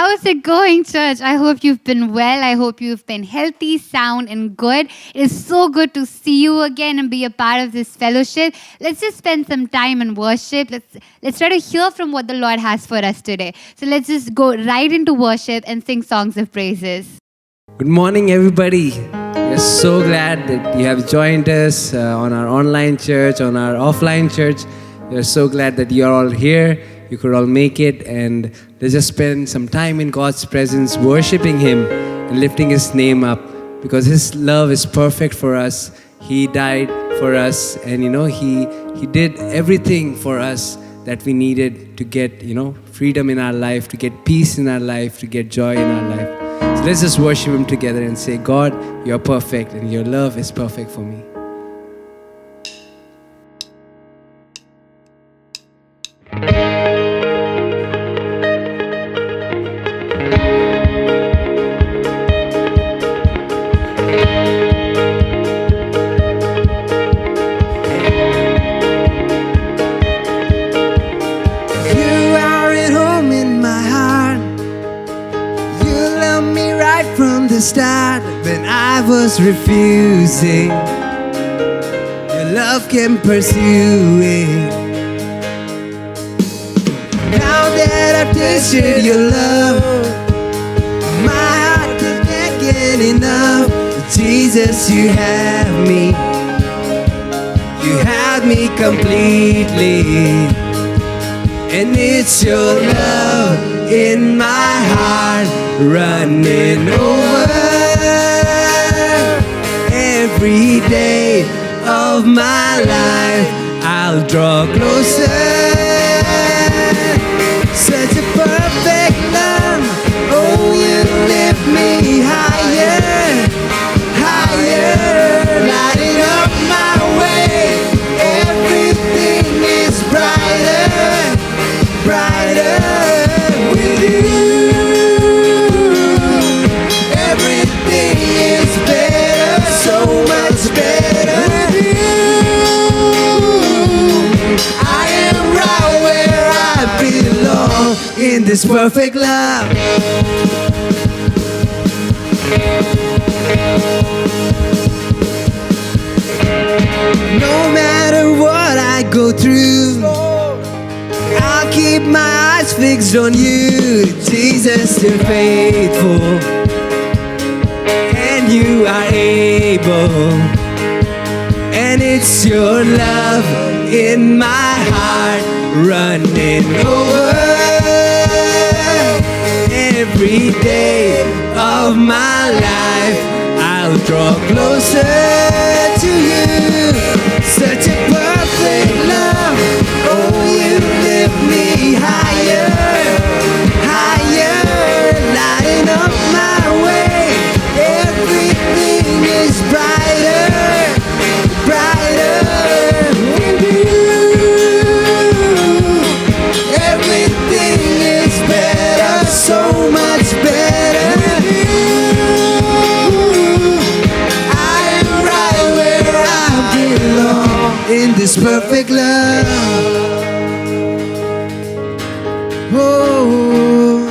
How's it going, church? I hope you've been well. I hope you've been healthy, sound, and good. It is so good to see you again and be a part of this fellowship. Let's just spend some time in worship. Let's try to hear from what the Lord has for us today. So let's just go right into worship and sing songs of praises. Good morning, everybody. We're so glad that you have joined us on our online church, on our offline church. We're so glad that you're all here. You could all make it, and let's just spend some time in God's presence, worshiping Him and lifting His name up, because His love is perfect for us. He died for us, and He did everything for us that we needed to get, freedom in our life, to get peace in our life, to get joy in our life. So let's just worship Him together and say, God, you're perfect, and your love is perfect for me. Start when I was refusing, your love came pursuing. Now that I've tasted your love, my heart can't get enough. Jesus, you have me completely, and it's your love in my heart running over. Every day of my life I'll draw closer. Such a perfect love. Oh, you lift me higher, higher, lighting up my way. Everything is brighter, brighter with you. So much better with you. I am right where I belong in this perfect love. No matter what I go through, I'll keep my eyes fixed on you. Jesus, you're faithful, you are able, and it's your love in my heart running over. Every day of my life I'll draw closer to you. Such a perfect love. Oh, you lift me higher, higher, lighting up my way. Everything is brighter, brighter with you. Everything is better, so much better with you. I am right where I belong in this perfect love. Oh,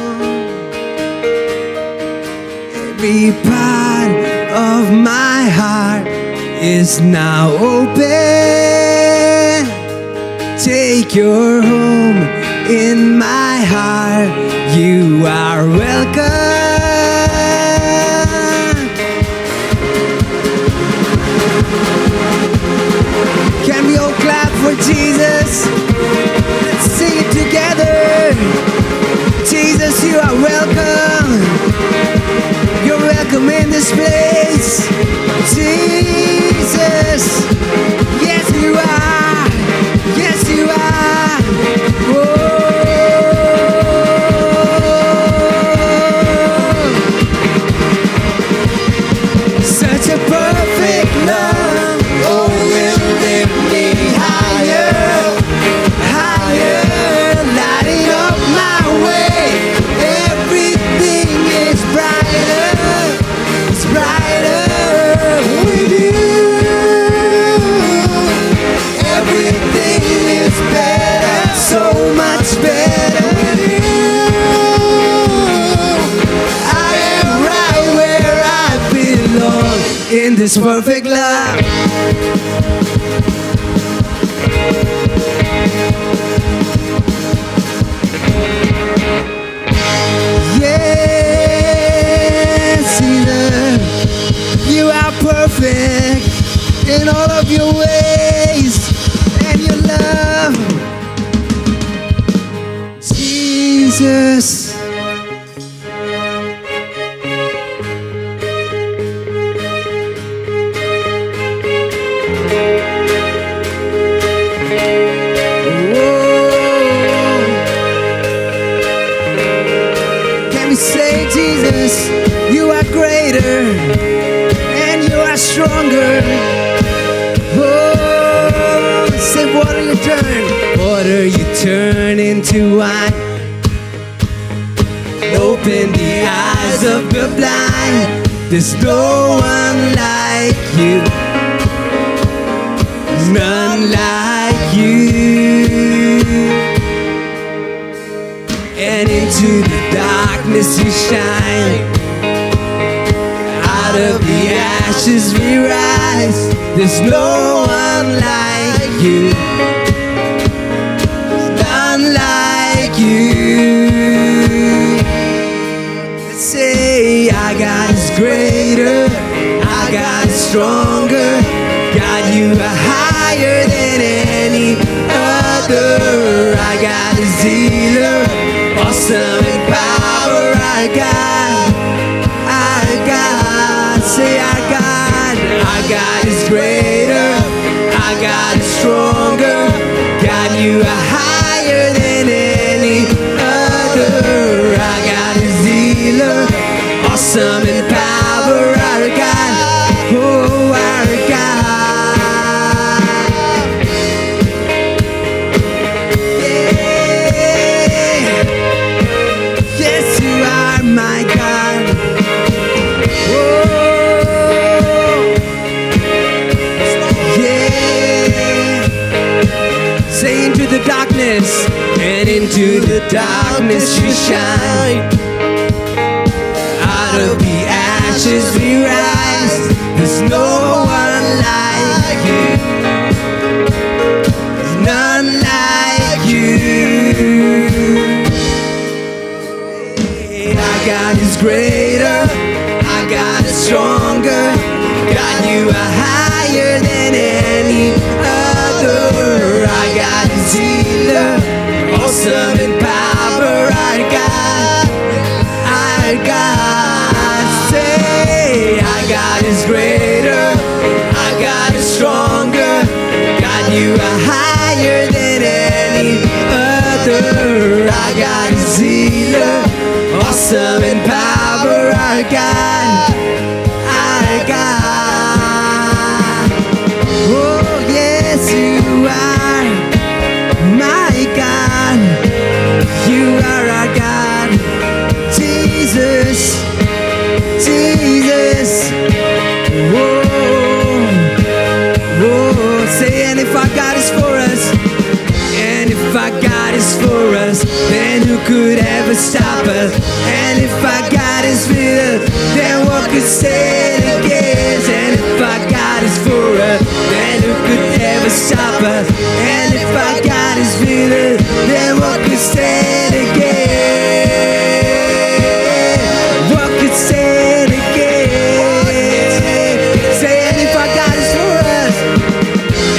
every part of my heart is now open. Take your home in my heart. You are welcome. Can we all clap for Jesus? Let's sing it together. Jesus, you are welcome. You're welcome in this place, Jesus. Yes, you are. Yes, you are. Oh. this perfect love. Yes, Jesus, you are perfect in all of your ways and your love. Jesus. Say, Jesus, you are greater and you are stronger. Oh, say, water you turn into wine. Open the eyes of the blind. There's no one like you, none like you. And into the darkness you shine. Out of the ashes we rise. There's no one like you, none like you. Let's say our God is greater, our God is stronger. God, you are higher than any other. Our God is healer, awesome in power. Our God, say our God is greater, our God is stronger. God, you are higher than any other. Our God is healer, awesome in power. Our God, oh our God. Yeah. Yes, you are my God. Oh, yeah. Say, into the darkness, and into the darkness you shine. Out of the ashes we rise. There's no one like you, none like you. Our God is greater, our God is stronger. God, you are higher than any other. Our God is healer, awesome in power. Our God, say, our God is greater, our God is stronger. God, you are higher than any other. Our God is healer, awesome in power. Our God, oh yes, you are my God. You are our God, Jesus, Jesus. Whoa, whoa. Say, and if our God is for us, and if our God is for us, then who could ever stop us? And if our God is with us, then what could stand against? And if our God is for us, then who could ever stop us? And if our God is with us, then what could stand against? What could stand against? Say, and if our God is for us,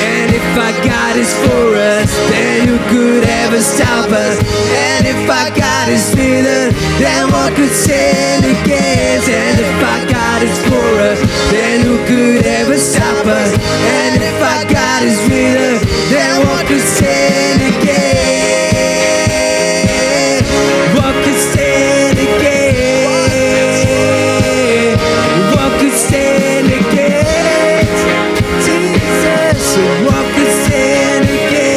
and if our God is for us, then who could ever stop us? And if our God is with us, then what could stand against? And if our God is for us, then who could ever stop us? And if our God is with us, then what could stand against? What could stand against? What could stand against? Jesus, what could stand against?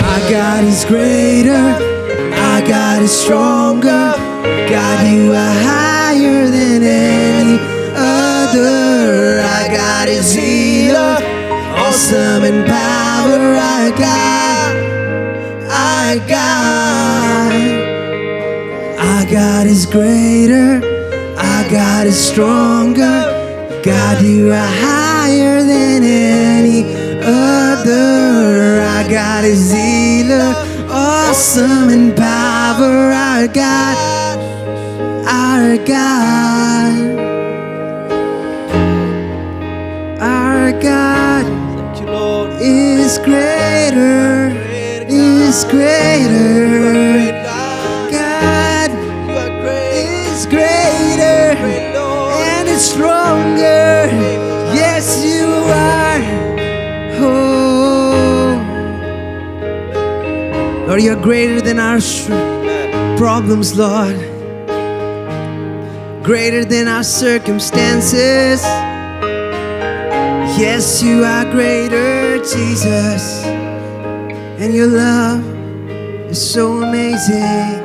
Our God is greater, our God is stronger. God, you are higher than any other. Our God is healer, awesome in power. Our God, our God, our God is greater, our God is stronger. God, you are higher than any other. Our God is healer, awesome in power. Our God, our God, our God Thank you, Lord. is greater, is greater. Great God, God you are great. is greater Great Lord. and is stronger. Yes, you are. Oh, Lord, you're greater than our problems, Lord. Greater than our circumstances. Yes, you are greater, Jesus. And your love is so amazing.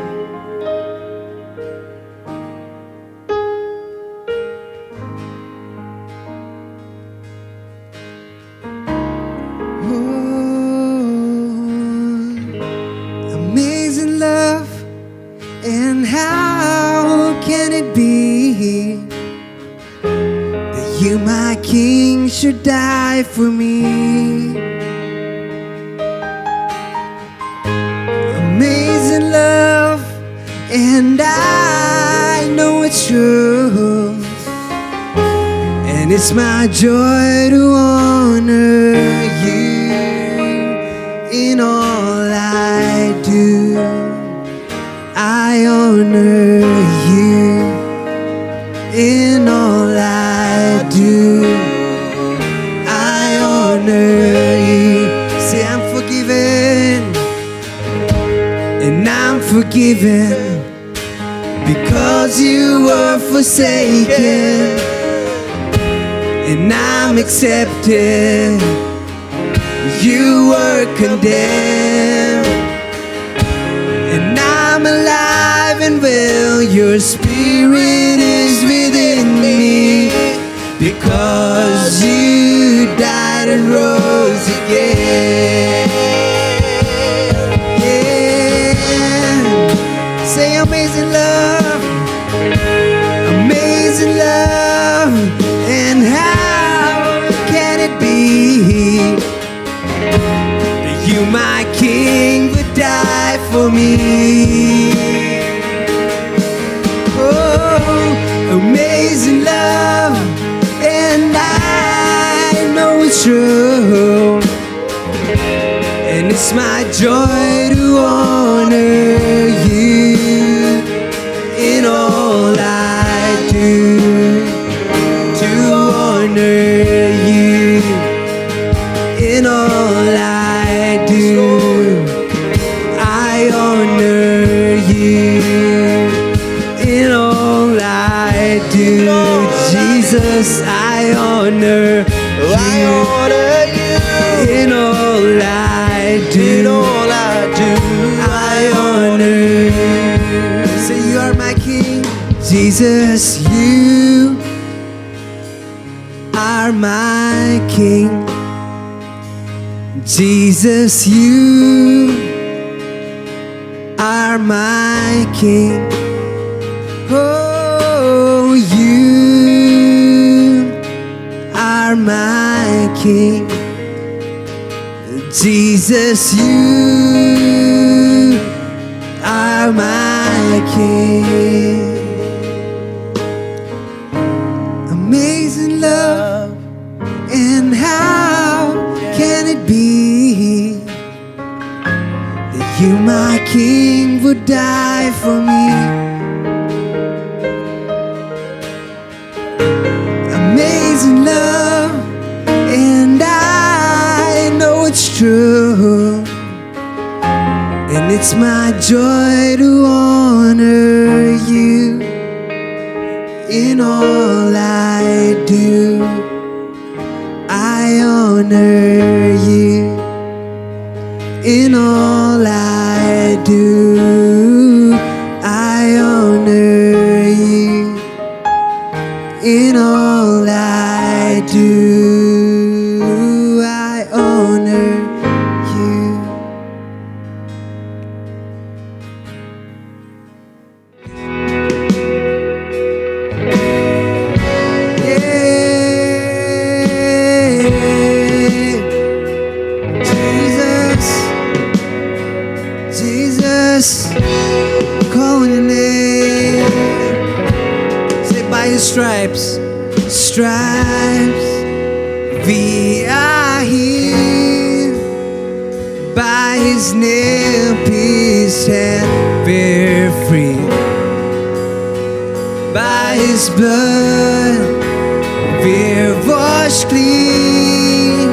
Oh, amazing love. And how can it be that you, my King, should die for me? Amazing love, and I know it's true. And it's my joy to honor you in all I do. I honor you in all I do. I honor you. Say, I'm forgiven, and I'm forgiven because you were forsaken, and I'm accepted. You were condemned, and I'm alive and well. Your spirit is within me because you died and rose again. Yeah. Say, amazing love, amazing love. And how can it be that you, my King, would die for me? Oh, amazing love, and I know it's true. And it's my joy to honor you in all I do. To honor you in all I do. I honor you in all I do. Jesus, I honor you in all I do. In all I do, I honor you. Say, you are my King. Jesus, you are my King. Jesus, you are my King. Oh, you are my King. Jesus, you are my King. Amazing love, and how can it be that you, my King, would die for me? Amazing love, and I know it's true. And it's my joy to honor you in all I do. I honor you in all I do. I honor you in all I do. I honor you. call your name. Say by his stripes, stripes, we are healed. By his nail-pierced hand, we're free. By his blood, we're washed clean.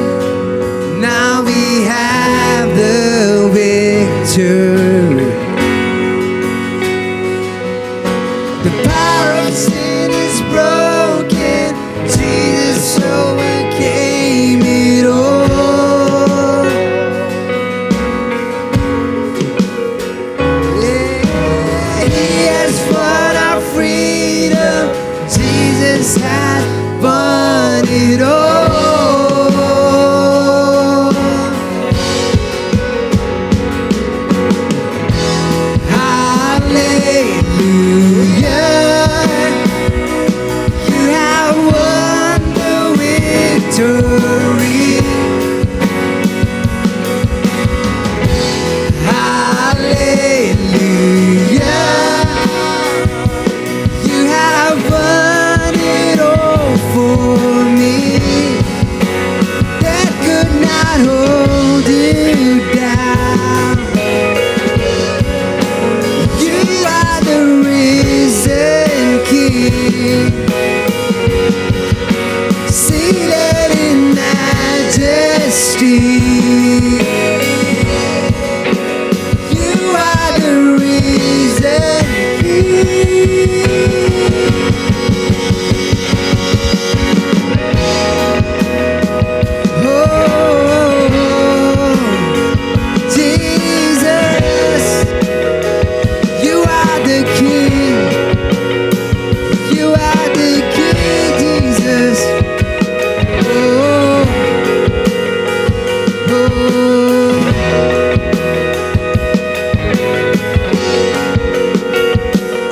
Now we have the victory. The power of sin is broken. Jesus overcame it all. Yeah, he has won our freedom. Jesus has won it all. Hallelujah. You have won the victory. Hallelujah. You have won it all for me. That could not hold you down. You are the risen King, seated in majesty. You are the risen King. Oh, Jesus, you are the King. You are the King, Jesus. Oh, oh.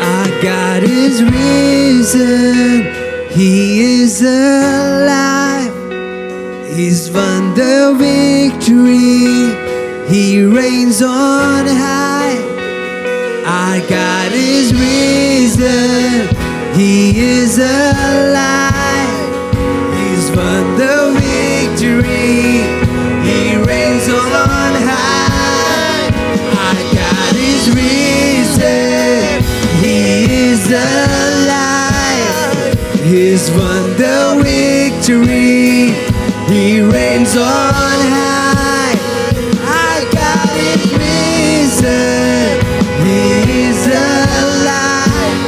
Our God is risen. He is alive. He's won the victory. He reigns on high. Our God is risen. He is alive. He's won the victory. He reigns on high. Our God is risen. He is alive. He's won the victory. He reigns on high. Our God is risen. He is alive.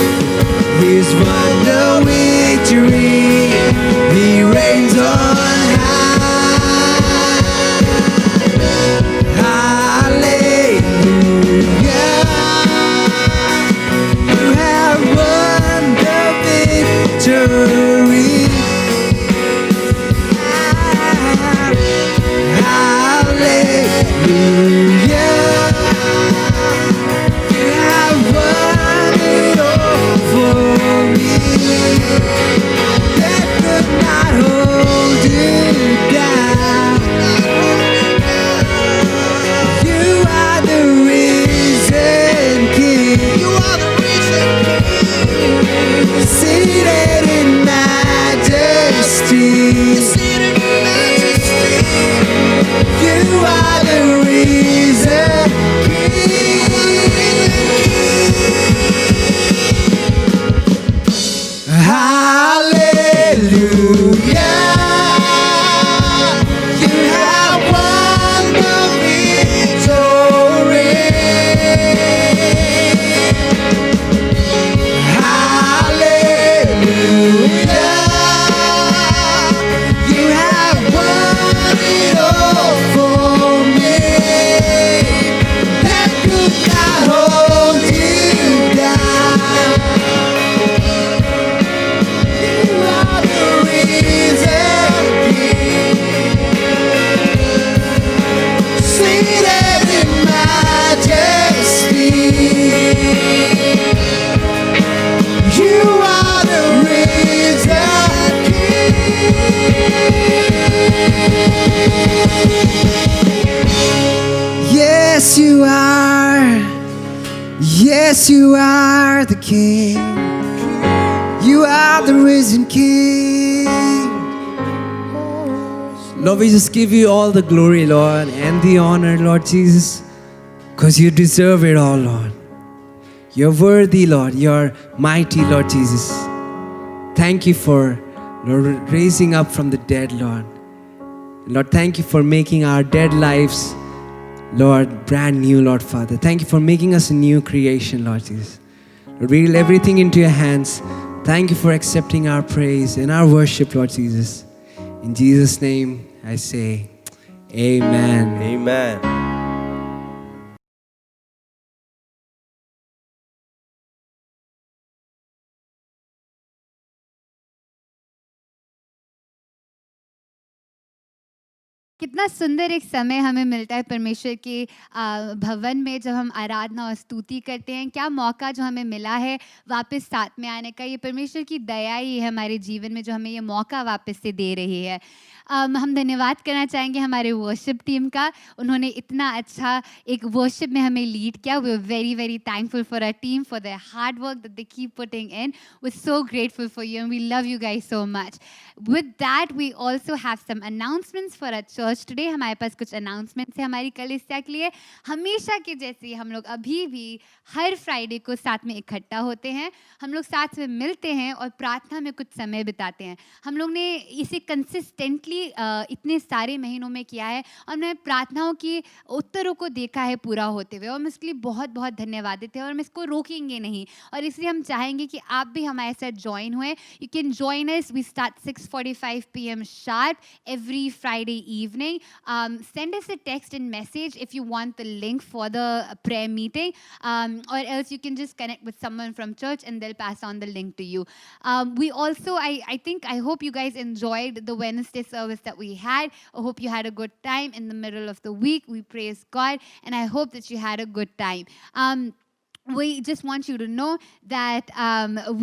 He's won the victory. He reigns on high. Hallelujah. You have won the victory. Hallelujah. You have won it all for me. That could not hold you down. You are the risen King. You are the risen King. Seated in are the King. You are the risen King. Lord, we just give you all the glory, Lord, and the honor, Lord Jesus, because you deserve it all, Lord. You're worthy, Lord. You're mighty, Lord Jesus. Thank you for, Lord, raising up from the dead, Lord. Lord, thank you for making our dead lives, Lord, brand new, Lord Father. Thank you for making us a new creation, Lord Jesus. Lord, we reel everything into your hands. Thank you for accepting our praise and our worship, Lord Jesus. In Jesus' name, I say, amen. Amen. कितना सुंदर एक समय हमें मिलता है परमेश्वर के भवन में जब हम आराधना और स्तुति करते हैं। क्या मौका जो हमें मिला है वापस साथ में आने का। ये परमेश्वर की दया ही है हमारे जीवन में जो हमें ये मौका वापस से दे रही है। हम धन्यवाद करना चाहेंगे हमारे वर्शिप टीम का। उन्होंने इतना अच्छा एक वर्शिप में हमें लीड किया। We are very very thankful for our team for their hard work that they keep putting in. We are so grateful for you and we love you guys so much. With that we also have some announcements for our church today. हमारे पास कुछ announcements है हमारी कलीसिया के लिए। हमेशा के जैसे हम लोग अभी भी हर फ्राइडे को साथ में इकट्ठा होते हैं। हम लोग साथ में मिलते हैं और प्रार्थना में कुछ समय बिताते हैं। हम लोग ने इसे कंसिस्टेंटली इतने सारे महीनों में किया है और मैं प्रार्थनाओं की उत्तरों को देखा है पूरा होते हुए और मैं इसके लिए बहुत बहुत धन्यवादित है और हम इसको रोकेंगे नहीं। और इसलिए हम चाहेंगे कि आप भी हमारे साथ ज्वाइन हुए। You can join us. We start 6:45 PM sharp every Friday evening. Send us a text and message if you want the link for the prayer meeting, or else you can just connect with someone from church and they'll pass on the link to you. We also, I hope you guys enjoyed the Wednesday service that we had. I hope you had a good time in the middle of the week. We praise God and I hope that you had a good time. We just want you to know that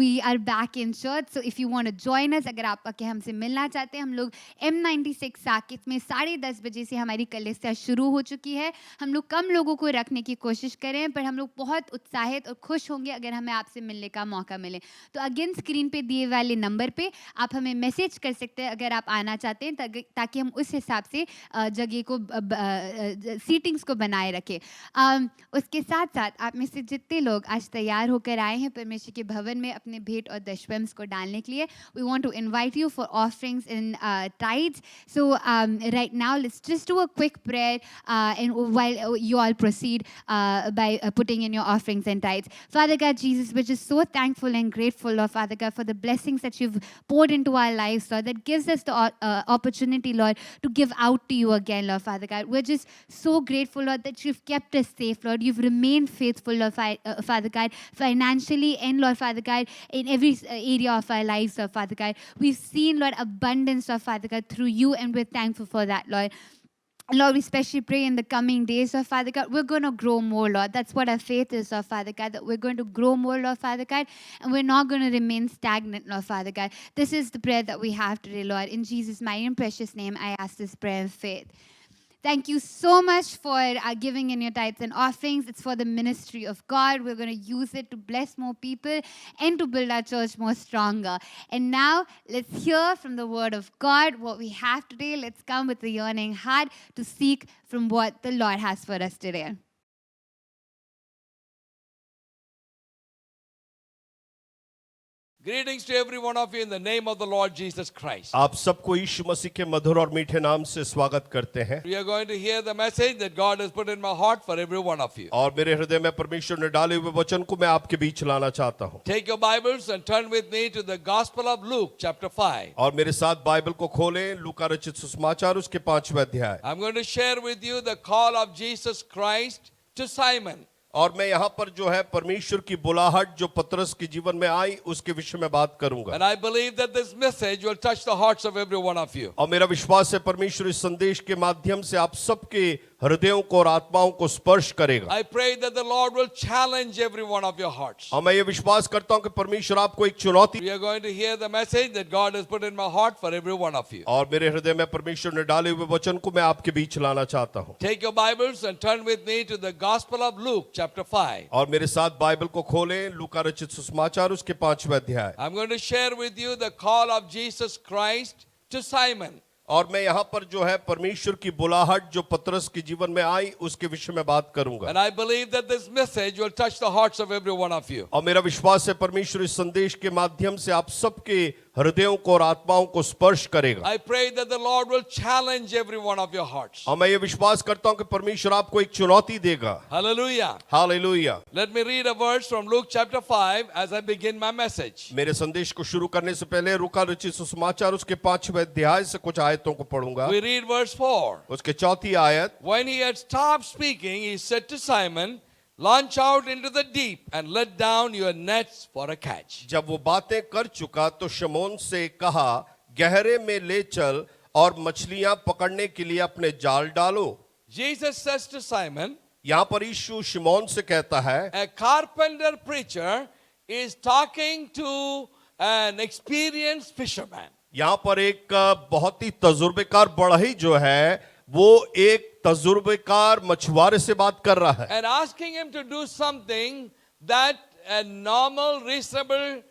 we are back in church. So if you want to join us, अगर आप आके हमसे मिलना चाहते हैं, हम लोग M96 Saket में 10:30 बजे से हमारी कलीसिया शुरू हो चुकी है। हम लोग कम लोगों को रखने की कोशिश करें पर हम लोग बहुत उत्साहित और खुश होंगे अगर हमें आपसे मिलने का मौका मिले। तो अगेन स्क्रीन पे दिए वाले नंबर पे आप हमें मैसेज कर सकते हैं अगर आप आना चाहते हैं ताकि हम उस हिसाब से जगह को सीटिंग्स को बनाए रखें। उसके साथ साथ आप में से जितने लोग आज तैयार होकर आए हैं परमेश्वर के भवन में अपने भेंट और दशवंश को डालने के लिए, we want to invite you for offerings and tithes. So right now let's just do a quick prayer and while you all proceed by putting in your offerings and tithes. Father God Jesus, we're just so thankful and grateful, Lord Father God, for the blessings that you've poured into our lives, Lord, that gives us the opportunity, Lord, to give out to you again, Lord Father God. We're just so grateful, Lord, that you've kept us safe, Lord. You've remained faithful, Lord Father God, financially and, Lord Father God, in every area of our lives, Lord Father God. We've seen, Lord, abundance, Lord Father God, through you, and we're thankful for that, Lord. Lord, we especially pray in the coming days, Lord Father God, we're going to grow more, Lord. That's what our faith is, Lord Father God, that we're going to grow more, Lord Father God, and we're not going to remain stagnant, Lord Father God. This is the prayer that we have today, Lord. In Jesus' mighty and precious name, I ask this prayer in faith. Thank you so much for giving in your tithes and offerings. It's for the ministry of God. We're going to use it to bless more people and to build our church more stronger. And now, let's hear from the word of God what we have today. Let's come with a yearning heart to seek from what the Lord has for us today. Greetings to every one of you in the name of the Lord Jesus Christ. आप सबको यीशु मसीह के मधुर और मीठे नाम से स्वागत करते हैं। We are going to hear the message that God has put in my heart for every one of you. और मेरे हृदय में परमेश्वर ने डाले हुए वचन को मैं आपके बीच लाना चाहता हूँ। Take your Bibles and turn with me to the Gospel of Luke, chapter 5. और मेरे साथ बाइबल को खोलें, लूका रचित सुसमाचार उसके 5वें अध्याय। I'm going to share with you the call of Jesus Christ to Simon. और मैं यहाँ पर जो है परमेश्वर की बुलाहट जो पतरस के जीवन में आई उसके विषय में बात करूंगा। And I believe that this message will touch the hearts of every one of you. और मेरा विश्वास है परमेश्वर इस संदेश के माध्यम से आप सबके हृदयों को और आत्माओं को स्पर्श करेगा। I pray that the Lord will challenge every one of your hearts. और मैं ये विश्वास करता हूं कि परमेश्वर आपको एक चुनौती, We are going to hear the message that God has put in my heart for every one of you. और मेरे हृदय में परमेश्वर ने डाले हुए वचन को मैं आपके बीच लाना चाहता हूं। Take your Bibles and turn with me to the Gospel of Luke, chapter 5. और मेरे साथ बाइबल को खोलें, लूका रचित सुसमाचार उसके 5वें अध्याय। I'm going to share with you the call of Jesus Christ to Simon. और मैं यहाँ पर जो है परमेश्वर की बुलाहट जो पतरस के जीवन में आई उसके विषय में बात करूंगा। And I believe that this message will touch the hearts of every one of you. और मेरा विश्वास है परमेश्वर इस संदेश के माध्यम से आप सबके हृदयों को और आत्माओं को स्पर्श करेगा। I pray that the Lord will challenge every one of your hearts. और मैं ये विश्वास करता हूं कि परमेश्वर आपको एक चुनौती देगा। Hallelujah. Hallelujah. Let me read a verse from Luke chapter 5 as I begin my message. मेरे संदेश को शुरू करने से पहले लूका रचित सुसमाचार उसके 5वें अध्याय से कुछ आयतों को पढ़ूंगा। We read verse 4. उसके 4थी आयत। When he had stopped speaking, he said to Simon, launch out into the deep and let down your nets for a catch. जब वो बातें कर चुका तो शमौन से कहा, गहरे में ले चल और मछलियां पकड़ने के लिए अपने जाल डालो। Jesus says to Simon, यहाँ पर यीशु शमौन से कहता है, a carpenter preacher is talking to an experienced fisherman. यहाँ पर एक बहुत ही तजुर्बेकार बढ़ई जो है वो एक तजुर्बेकार मछुआरे से बात कर रहा है। And asking him to do something that a normal, reasonable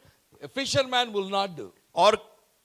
fisherman will not do. और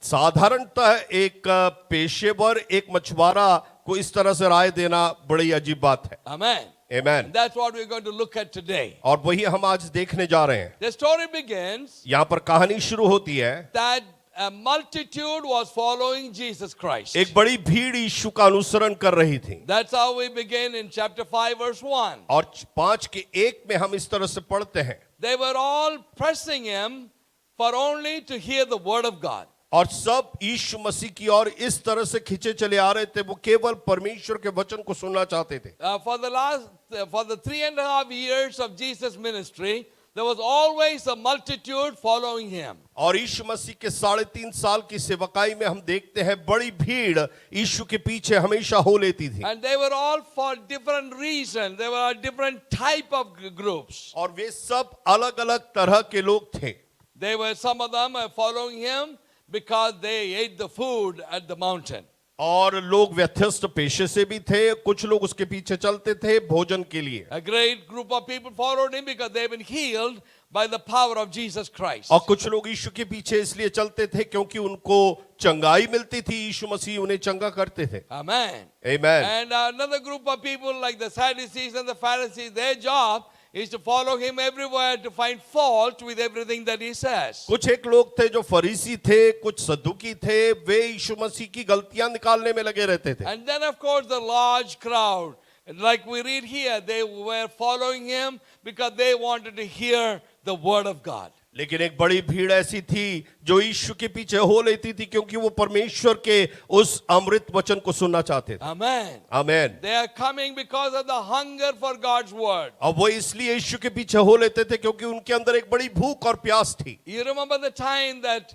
साधारणतः एक पेशेवर एक मछुआरा को इस तरह से राय देना बड़ी अजीब बात है। Amen. Amen. And that's what we're going to look at today. और वही हम आज देखने जा रहे हैं। The story begins यहाँ पर कहानी शुरू होती है। that a multitude was following Jesus Christ. एक बड़ी भीड़ यीशु का अनुसरण कर रही थी। That's how we begin in chapter 5 verse 1. और 5:1 में हम इस तरह से पढ़ते हैं, They were all pressing him for only to hear the word of God. और सब यीशु मसीह की ओर इस तरह से खींचे चले आ रहे थे, वो केवल परमेश्वर के वचन को सुनना चाहते थे। For the 3.5 years of Jesus' ministry, there was always a multitude following him. और यीशु मसीह के 3.5 साल की सेवकाई में हम देखते हैं बड़ी भीड़ यीशु के पीछे हमेशा हो लेती थी। And they were all for different reasons. They were a different type of groups. और वे सब अलग-अलग तरह के लोग थे। They were, some of them following him because they ate the food at the mountain. और लोग व्यत्यस्त पेशे से भी थे, कुछ लोग उसके पीछे चलते थे भोजन के लिए। A great group of people followed him because they've been healed by the power of Jesus Christ. और कुछ लोग यीशु के पीछे इसलिए चलते थे क्योंकि उनको चंगाई मिलती थी, यीशु मसीह उन्हें चंगा करते थे। Amen. Amen. And another group of people like the Sadducees and the Pharisees, their job is to follow him everywhere to find fault with everything that he says. कुछ एक लोग थे जो फरीसी थे, कुछ सद्दुकी थे, वे यीशु मसीह की गलतियां निकालने में लगे रहते थे। And then of course the large crowd, like we read here, they were following him because they wanted to hear the word of God. लेकिन एक बड़ी भीड़ ऐसी थी जो यीशु के पीछे हो लेती थी क्योंकि वो परमेश्वर के उस अमृत वचन को सुनना चाहते थे। Amen. Amen. They are coming because of the hunger for God's word. अब वो इसलिए यीशु के पीछे हो लेते थे क्योंकि उनके अंदर एक बड़ी भूख और प्यास थी। You remember the time that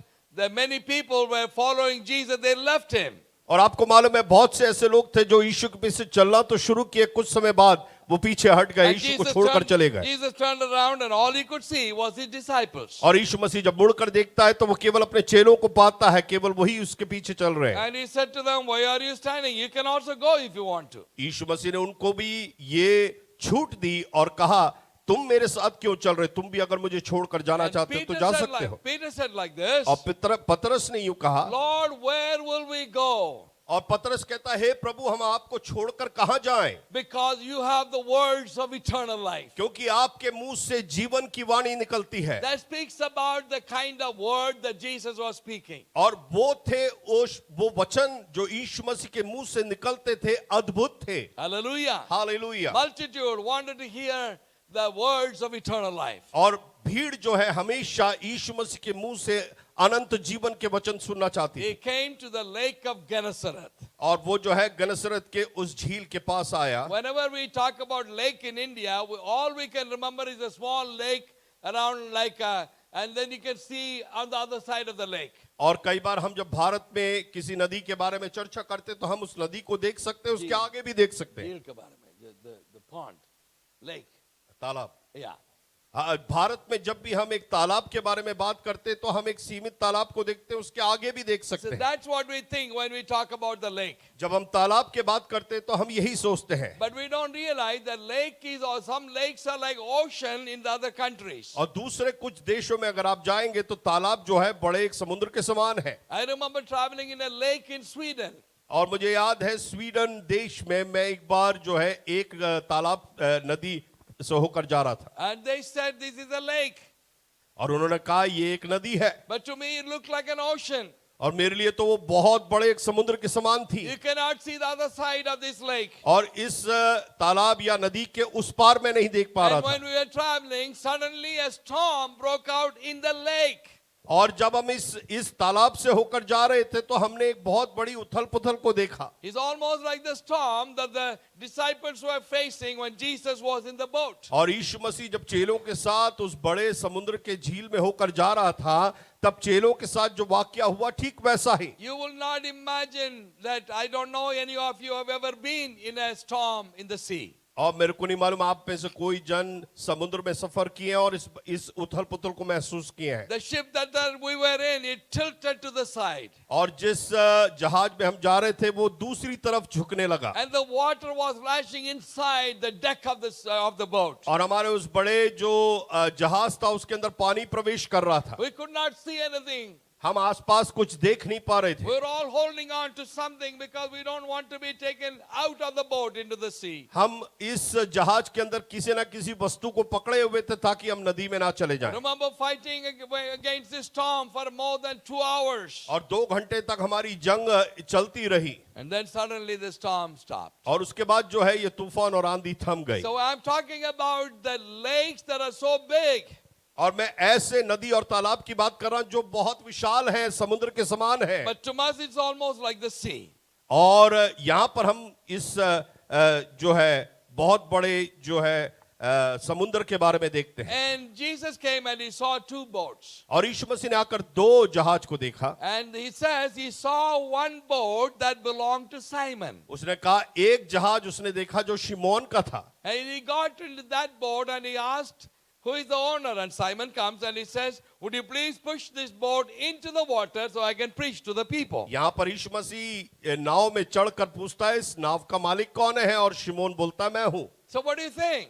many people were following Jesus, they left him. और आपको मालूम है बहुत से ऐसे लोग थे जो यीशु के पीछे चलना तो शुरू किए, कुछ समय बाद वो पीछे हट गए, And यीशु को छोड़कर चले गए। Jesus turned around and all he could see was his disciples. और यीशु मसीह जब मुड़कर देखता है तो वो केवल अपने चेलों को पाता है, केवल वही उसके पीछे चल रहे हैं। And he said to them, why are you standing? You can also go if you want to. यीशु मसीह ने उनको भी ये छूट दी और कहा, तुम मेरे साथ क्यों चल रहे, तुम भी अगर मुझे छोड़कर जाना And चाहते हो तो जा सकते हो। Peter said like this, और पतरस ने यूं कहा, Lord, where will we go? और पतरस कहता है, हे प्रभु हम आपको छोड़कर कहां जाएं? Because you have the words of eternal life. क्योंकि आपके मुंह से जीवन की वाणी निकलती है। That speaks about the kind of word that Jesus was speaking. और वो थे वो वचन जो यीशु मसीह के मुंह से निकलते थे, अद्भुत थे। Hallelujah. Hallelujah. Multitude wanted to hear the words of eternal life. और भीड़ जो है हमेशा यीशु मसीह के मुंह से अनंत जीवन के वचन सुनना चाहती He थी। came to the lake of Gennesaret. और वो जो है गनसरत के उस झील के पास आया। Whenever we talk about lake in India, all we can remember is a small lake around like and then you can see on the other side of the lake. और कई बार हम जब भारत में किसी नदी के बारे में चर्चा करते तो हम उस नदी को देख सकते हैं, उसके आगे भी देख सकते हैं। झील के बारे में, the pond, lake. तालाब। Yeah. भारत में जब भी हम एक तालाब के बारे में बात करते तो हम एक सीमित तालाब को देखते हैं, उसके आगे भी देख So सकते हैं। that's what we think when we talk about the lake. जब हम तालाब के बात करते तो हम यही सोचते हैं। But we don't realize that lake is, or some lakes are like ocean in the other countries. और दूसरे कुछ देशों में अगर आप जाएंगे तो तालाब जो है बड़े एक समुद्र के समान है। I remember traveling in a lake in Sweden. और मुझे याद है स्वीडन देश में मैं एक बार जो है एक तालाब नदी से होकर जा रहा था, And they said this is a lake. और उन्होंने कहा ये एक नदी है, But to me it looked like an ocean. और मेरे लिए तो वो बहुत बड़े एक समुद्र के समान थी। You cannot see the other side of this lake. और इस तालाब या नदी के उस पार मैं नहीं देख पा रहा And था। when we were traveling, suddenly a storm broke out in the lake. और जब हम इस तालाब से होकर जा रहे थे तो हमने एक बहुत बड़ी उथल पुथल को देखा। It's almost like the storm that the disciples were facing when Jesus was in the boat. और यीशु मसीह जब चेलों के साथ उस बड़े समुद्र के झील में होकर जा रहा था तब चेलों के साथ जो वाकया हुआ ठीक वैसा ही। You will not imagine that. I don't know any of you have ever been in a storm in the sea. और मेरे को नहीं मालूम आप में से कोई जन समुद्र में सफर किए हैं और इस उथल पुथल को महसूस किए हैं। The ship that we were in, it tilted to the side. और जिस जहाज में हम जा रहे थे वो दूसरी तरफ झुकने लगा, And the water was lashing inside the deck of the boat. और हमारे उस बड़े जो जहाज था उसके अंदर पानी प्रवेश कर रहा था। We could not see anything. हम आसपास कुछ देख नहीं पा रहे थे। We're all holding on to something because we don't want to be taken out of the boat into the sea. हम इस जहाज के अंदर किसी ना किसी वस्तु को पकड़े हुए थे ताकि हम नदी में ना चले जाएं। Remember fighting against this storm for more than 2 hours. और 2 घंटे तक हमारी जंग चलती रही, And then suddenly the storm stopped. और उसके बाद जो है ये तूफान और आंधी थम गई। So I'm talking about the lakes that are so big. और मैं ऐसे नदी और तालाब की बात कर रहा हूं जो बहुत विशाल हैं, समुद्र के समान हैं। But to us it's almost like the sea. और यहाँ पर हम इस जो है बहुत बड़े जो है समुद्र के बारे में देखते हैं। And Jesus came and he saw 2 boats. और यीशु मसीह ने आकर 2 जहाज को देखा। And he says he saw one boat that belonged to Simon. उसने कहा एक जहाज उसने देखा जो शिमोन का था। And he got into that boat and he asked, who is the owner? And Simon comes and he says, would you please push this boat into the water so I can preach to the people? यहाँ पर यीशु मसीह नाव में चढ़कर पूछता है इस नाव का मालिक कौन है, और शिमोन बोलता है मैं हूँ। So what do you think?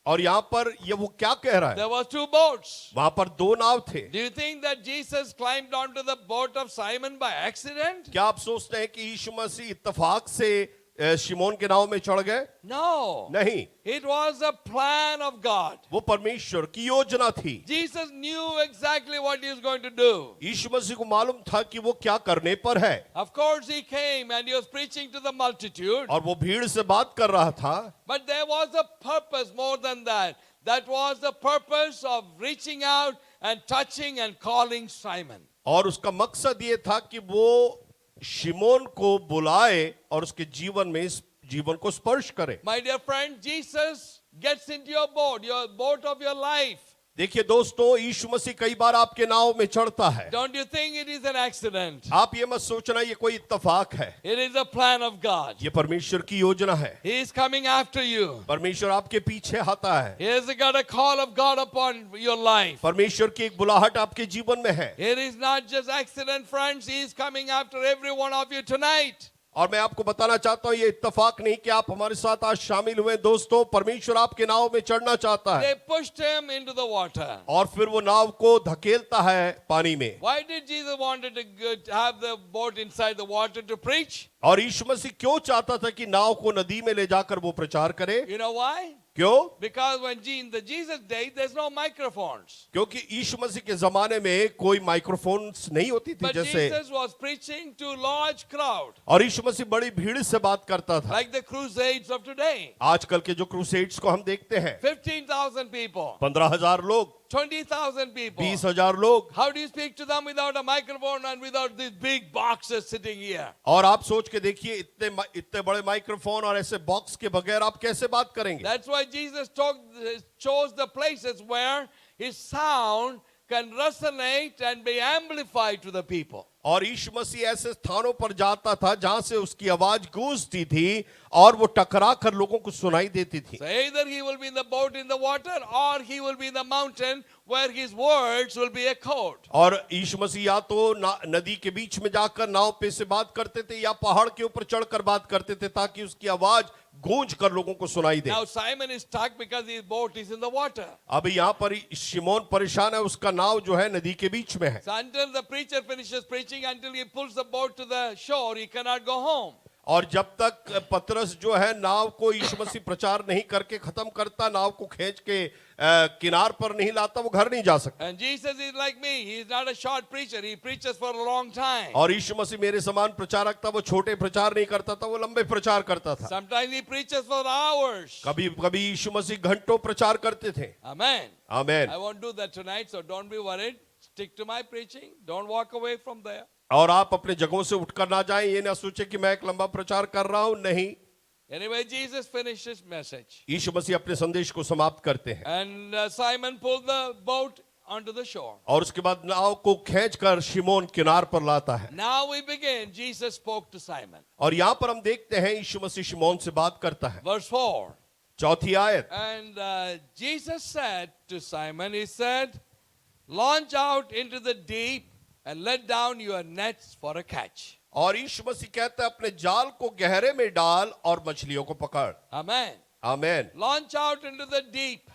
और यहाँ पर ये वो क्या कह रहा है? There were 2 boats. वहां पर 2 नाव थे। Do you think that Jesus climbed onto the boat of Simon by accident? क्या आप सोचते हैं कि यीशु मसीह इत्तेफाक से शिमोन के नाव में चढ़ गए? No. नहीं, It was a plan of God. वो परमेश्वर की योजना थी। Jesus knew exactly what he was going to do. यीशु मसीह को मालूम था कि वो क्या करने पर है, Of course he came and he was preaching to the multitude. और वो भीड़ से बात कर रहा था। But there was a purpose more than that. That was the purpose of reaching out and touching and calling Simon. और उसका मकसद ये था कि वो शिमोन को बुलाए और उसके जीवन में इस जीवन को स्पर्श करे। My dear friend, Jesus gets into your boat of your life. देखिए दोस्तों, यीशु मसीह कई बार आपके नाव में चढ़ता है। Don't you think it is an accident? आप ये मत सोचना ये कोई इत्तेफाक है, It is a plan of God. ये परमेश्वर की योजना है। He is coming after you. परमेश्वर आपके पीछे आता है। He has got a call of God upon your life. परमेश्वर की एक बुलाहट आपके जीवन में है। It is not just accident, friends. He is coming after every one of you tonight. और मैं आपको बताना चाहता हूं ये इत्तेफाक नहीं कि आप हमारे साथ आज शामिल हुए। दोस्तों, परमेश्वर आपके नाव में चढ़ना चाहता है, They pushed him into the water. और फिर वो नाव को धकेलता है पानी में। Why did Jesus wanted to have the boat inside the water to preach? और यीशु मसीह क्यों चाहता था कि नाव को नदी में ले जाकर वो प्रचार करे? You know why? क्यों? Because in the Jesus day, there's no microphones. क्योंकि यीशु मसीह के जमाने में कोई माइक्रोफोन्स नहीं होती थी But जैसे, Jesus was preaching to large crowd, और यीशु मसीह बड़ी भीड़ से बात करता था। like the crusades of today. आजकल के जो क्रूसेड्स को हम देखते हैं, 15,000 people, 15,000 लोग, 20,000 people. 20,000 लोग, How do you speak to them without a microphone and without these big boxes sitting here? और आप सोच के देखिए इतने बड़े माइक्रोफोन और ऐसे बॉक्स के बगैर आप कैसे बात करेंगे? That's why Jesus chose the places where his sound can resonate and be amplified to the people. और यीशु मसीह ऐसे स्थानों पर जाता था जहां से उसकी आवाज गूंजती थी और वो टकरा कर लोगों को सुनाई देती थी। So either he will be in the boat in the water or he will be in the mountain where his words will be echoed. और यीशु मसीह या तो नदी के बीच में जाकर नाव पे से बात करते थे या पहाड़ के ऊपर चढ़कर बात करते थे ताकि उसकी आवाज गूंज कर लोगों को सुनाई दे। Now Simon is stuck because his boat is in the water. अब यहाँ पर शिमोन परेशान है, उसका नाव जो है नदी के बीच में है। So until the preacher finishes preaching, until he pulls the boat to the shore, he cannot go home. और जब तक पतरस जो है नाव को यीशु मसीह प्रचार नहीं करके खत्म करता, नाव को खींच के किनार पर नहीं लाता, वो घर नहीं जा सकता। And Jesus is like me. He is not a short preacher. He preaches for a long time. और यीशु मसीह मेरे समान प्रचारक था, वो छोटे प्रचार नहीं करता था, वो लंबे प्रचार करता था। Sometimes he preaches for hours. कभी कभी यीशु मसीह घंटों प्रचार करते थे। Amen. आमीन। I won't do that tonight, so don't be worried. Stick to my preaching. Don't walk away from there. और आप अपने जगहों से उठकर ना जाएं, ये ना सोचे कि मैं एक लंबा प्रचार कर रहा हूं, नहीं। Anyway, Jesus finished his message. यीशु मसीह अपने संदेश को समाप्त करते हैं। And Simon pulled the boat onto the shore. और उसके बाद नाव को खींचकर शिमोन किनार पर लाता है। Now we begin. Jesus spoke to Simon. और यहाँ पर हम देखते हैं यीशु मसीह शिमोन से बात करता है। Verse 4. चौथी आयत। And Jesus said to Simon, he said, launch out into the deep and let down your nets for a catch. और यीशु मसीह कहता है अपने जाल को गहरे में डाल और मछलियों को पकड़। Amen. आमीन। Launch out into the deep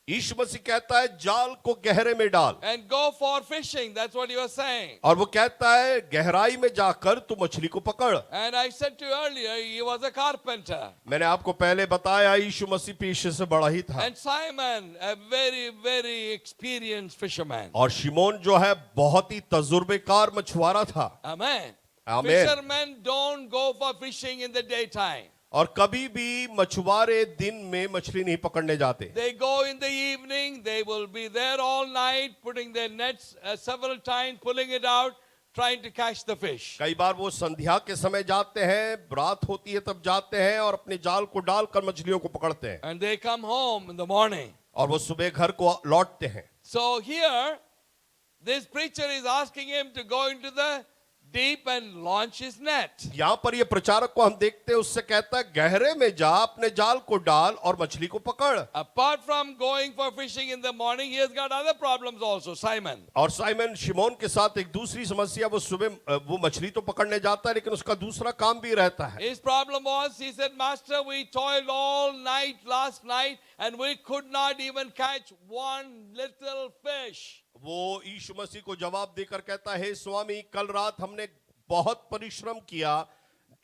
यीशु मसीह कहता है जाल को गहरे में डाल। and go for fishing. That's what he was saying. और वो कहता है गहराई में जाकर तू मछली को पकड़। And I said to you earlier, he was a carpenter. मैंने आपको पहले बताया यीशु मसीह पेशे से बड़ा ही था। And Simon, a very, very experienced fisherman. और शिमोन जो है बहुत ही तजुर्बेकार मछुआरा था। Amen. Amen. Fishermen don't go for fishing in the daytime. और कभी भी मछुआरे दिन में मछली नहीं पकड़ने जाते। They go in the evening. They will be there all night, putting their nets several times, pulling it out, trying to catch the fish. कई बार वो संध्या के समय जाते हैं, रात होती है तब जाते हैं और अपने जाल को डालकर मछलियों को पकड़ते हैं। And they come home in the morning. और वो सुबह घर को लौटते हैं। So here, this preacher is asking him to go into the deep and launch his net. यहाँ पर ये प्रचारक को हम देखते हैं, उससे कहता है गहरे में जा, अपने जाल को डाल और मछली को पकड़। Apart from going for fishing in the morning, he has got other problems also, Simon. और साइमन शिमोन के साथ एक दूसरी समस्या, वो सुबह वो मछली तो पकड़ने जाता है लेकिन उसका दूसरा काम भी रहता है। His problem was, he said, Master, we toiled all night last night and we could not even catch one little fish. वो यीशु मसीह को जवाब देकर कहता है, स्वामी कल रात हमने बहुत परिश्रम किया,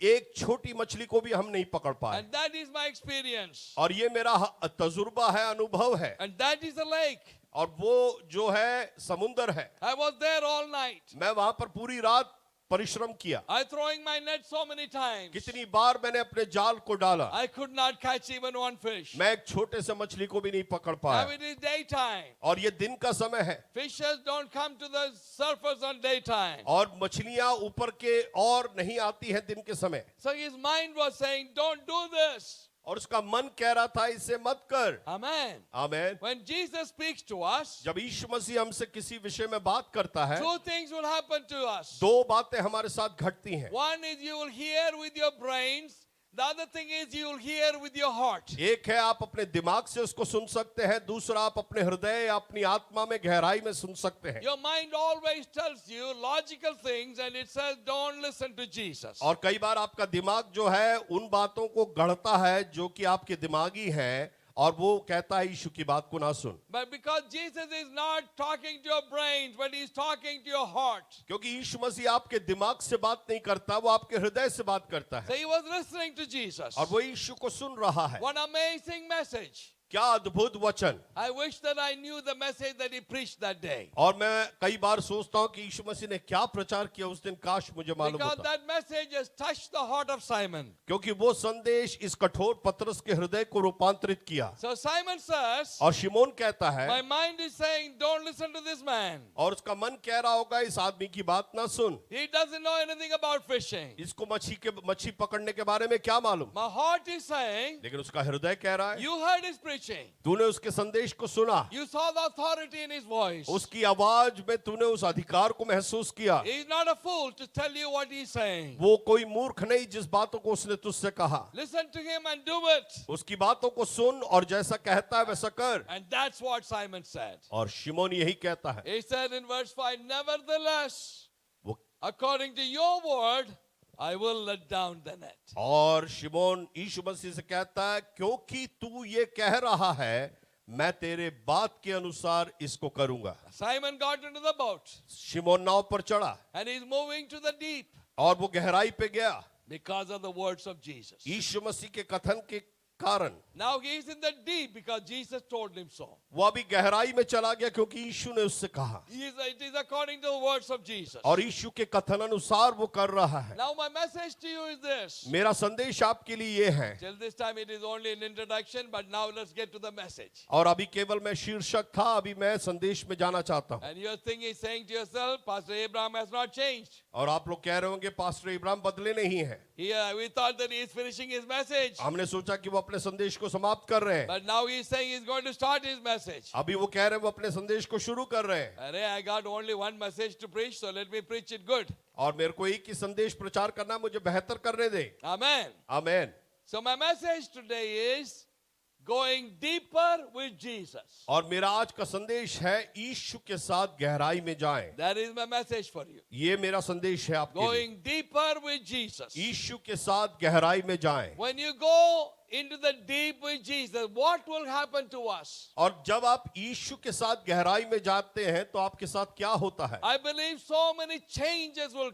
एक छोटी मछली को भी हम नहीं पकड़ पाए। And that is my experience. और ये मेरा तजुर्बा है, अनुभव है। And that is the lake. और वो जो है समुंदर है। I was there all night. मैं वहां पर पूरी रात परिश्रम किया। I throwing my net so many times. कितनी बार मैंने अपने जाल को डाला, I could not catch even one fish. मैं एक छोटे से मछली को भी नहीं पकड़ Now पाया। it is daytime. और ये दिन का समय है Fishes don't come to the surface on daytime. और मछलियां ऊपर के और नहीं आती हैं दिन के समय। So his mind was saying, don't do this. और उसका मन कह रहा था इसे मत कर। Amen. आमीन। When Jesus speaks to us, जब यीशु मसीह हमसे किसी विषय में बात करता है, two things will happen to us. दो बातें हमारे साथ घटती हैं। One is you will hear with your brains. The other thing is you will hear with your heart. एक है आप अपने दिमाग से उसको सुन सकते हैं, दूसरा आप अपने हृदय या अपनी आत्मा में गहराई में सुन सकते हैं। Your mind always tells you logical things and it says don't listen to Jesus. और कई बार आपका दिमाग जो है उन बातों को गढ़ता है जो कि आपके दिमागी हैं और वो कहता है यीशु की बात को ना सुन। But because Jesus is not talking to your brains, but he's talking to your heart. क्योंकि यीशु मसीह आपके दिमाग से बात नहीं करता, वो आपके हृदय से बात करता So है he was listening to Jesus. और वो यीशु को सुन रहा है। What amazing message. क्या अद्भुत वचन। I wish that I knew the message that he preached that day. और मैं कई बार सोचता हूँ कि यीशु मसीह ने क्या प्रचार किया उस दिन, काश मुझे मालूम Because होता। that message has touched the heart of Simon. क्योंकि वो संदेश इस कठोर पतरस के हृदय को रूपांतरित किया। So Simon says, और शिमोन कहता है, my mind is saying, don't listen to this man. और उसका मन कह रहा होगा इस आदमी की बात ना सुन, He doesn't know anything about fishing. इसको मच्छी पकड़ने के बारे में क्या मालूम। My heart is saying, लेकिन उसका हृदय कह रहा है, you heard his preaching. preaching. तूने उसके संदेश को सुना, You saw the authority in his voice. उसकी आवाज में तूने उस अधिकार को महसूस किया। He's not a fool to tell you what he's saying. वो कोई मूर्ख नहीं जिस बातों को उसने तुझसे कहा। Listen to him and do it. उसकी बातों को सुन और जैसा कहता है वैसा कर। And that's what Simon said. और शिमोन यही कहता है। He said in verse 5, nevertheless, वो according to your word, I will let down the net. और शिमोन यीशु मसीह से कहता है, क्योंकि तू ये कह रहा है, मैं तेरे बात के अनुसार इसको करूंगा। Simon got into the boat शिमोन नाव पर चढ़ा and he's moving to the deep और वो गहराई पे गया because of the words of Jesus. यीशु मसीह के कथन के कारण। Now he is in the deep because Jesus told him so. वो अभी गहराई में चला गया क्योंकि यीशु ने उससे कहा, It is according to the words of Jesus. और यीशु के कथन अनुसार वो कर रहा है। Now my message to you is this. मेरा संदेश आपके लिए ये है, Till this time it is only an introduction, but now let's get to the message. और अभी केवल मैं शीर्षक था, अभी मैं संदेश में जाना चाहता हूँ। And you're thinking, saying to yourself, Pastor Abraham has not changed. और आप लोग कह रहे होंगे पास्टर इब्राहिम बदले नहीं हैं। We thought that he is finishing his message. हमने सोचा कि वो अपने संदेश को समाप्त कर रहे हैं, But now he's saying he's going to start his message. अभी वो कह रहे हैं वो अपने संदेश को शुरू कर रहे हैं। Arey, I got only one message to preach, so let me preach it good. और मेरे को एक ही संदेश प्रचार करना है, मुझे बेहतर करने दे। Amen. आमीन। So my message today is going deeper with Jesus. और मेरा आज का संदेश है, यीशु के साथ गहराई में जाएं। That is my message for you. ये मेरा संदेश है आपके लिए। Going deeper with Jesus. यीशु के साथ गहराई में जाएं। When you go into the deep with Jesus, what will happen to us? और जब आप यीशु के साथ गहराई में जाते हैं तो आपके साथ क्या होता है? I believe so many changes will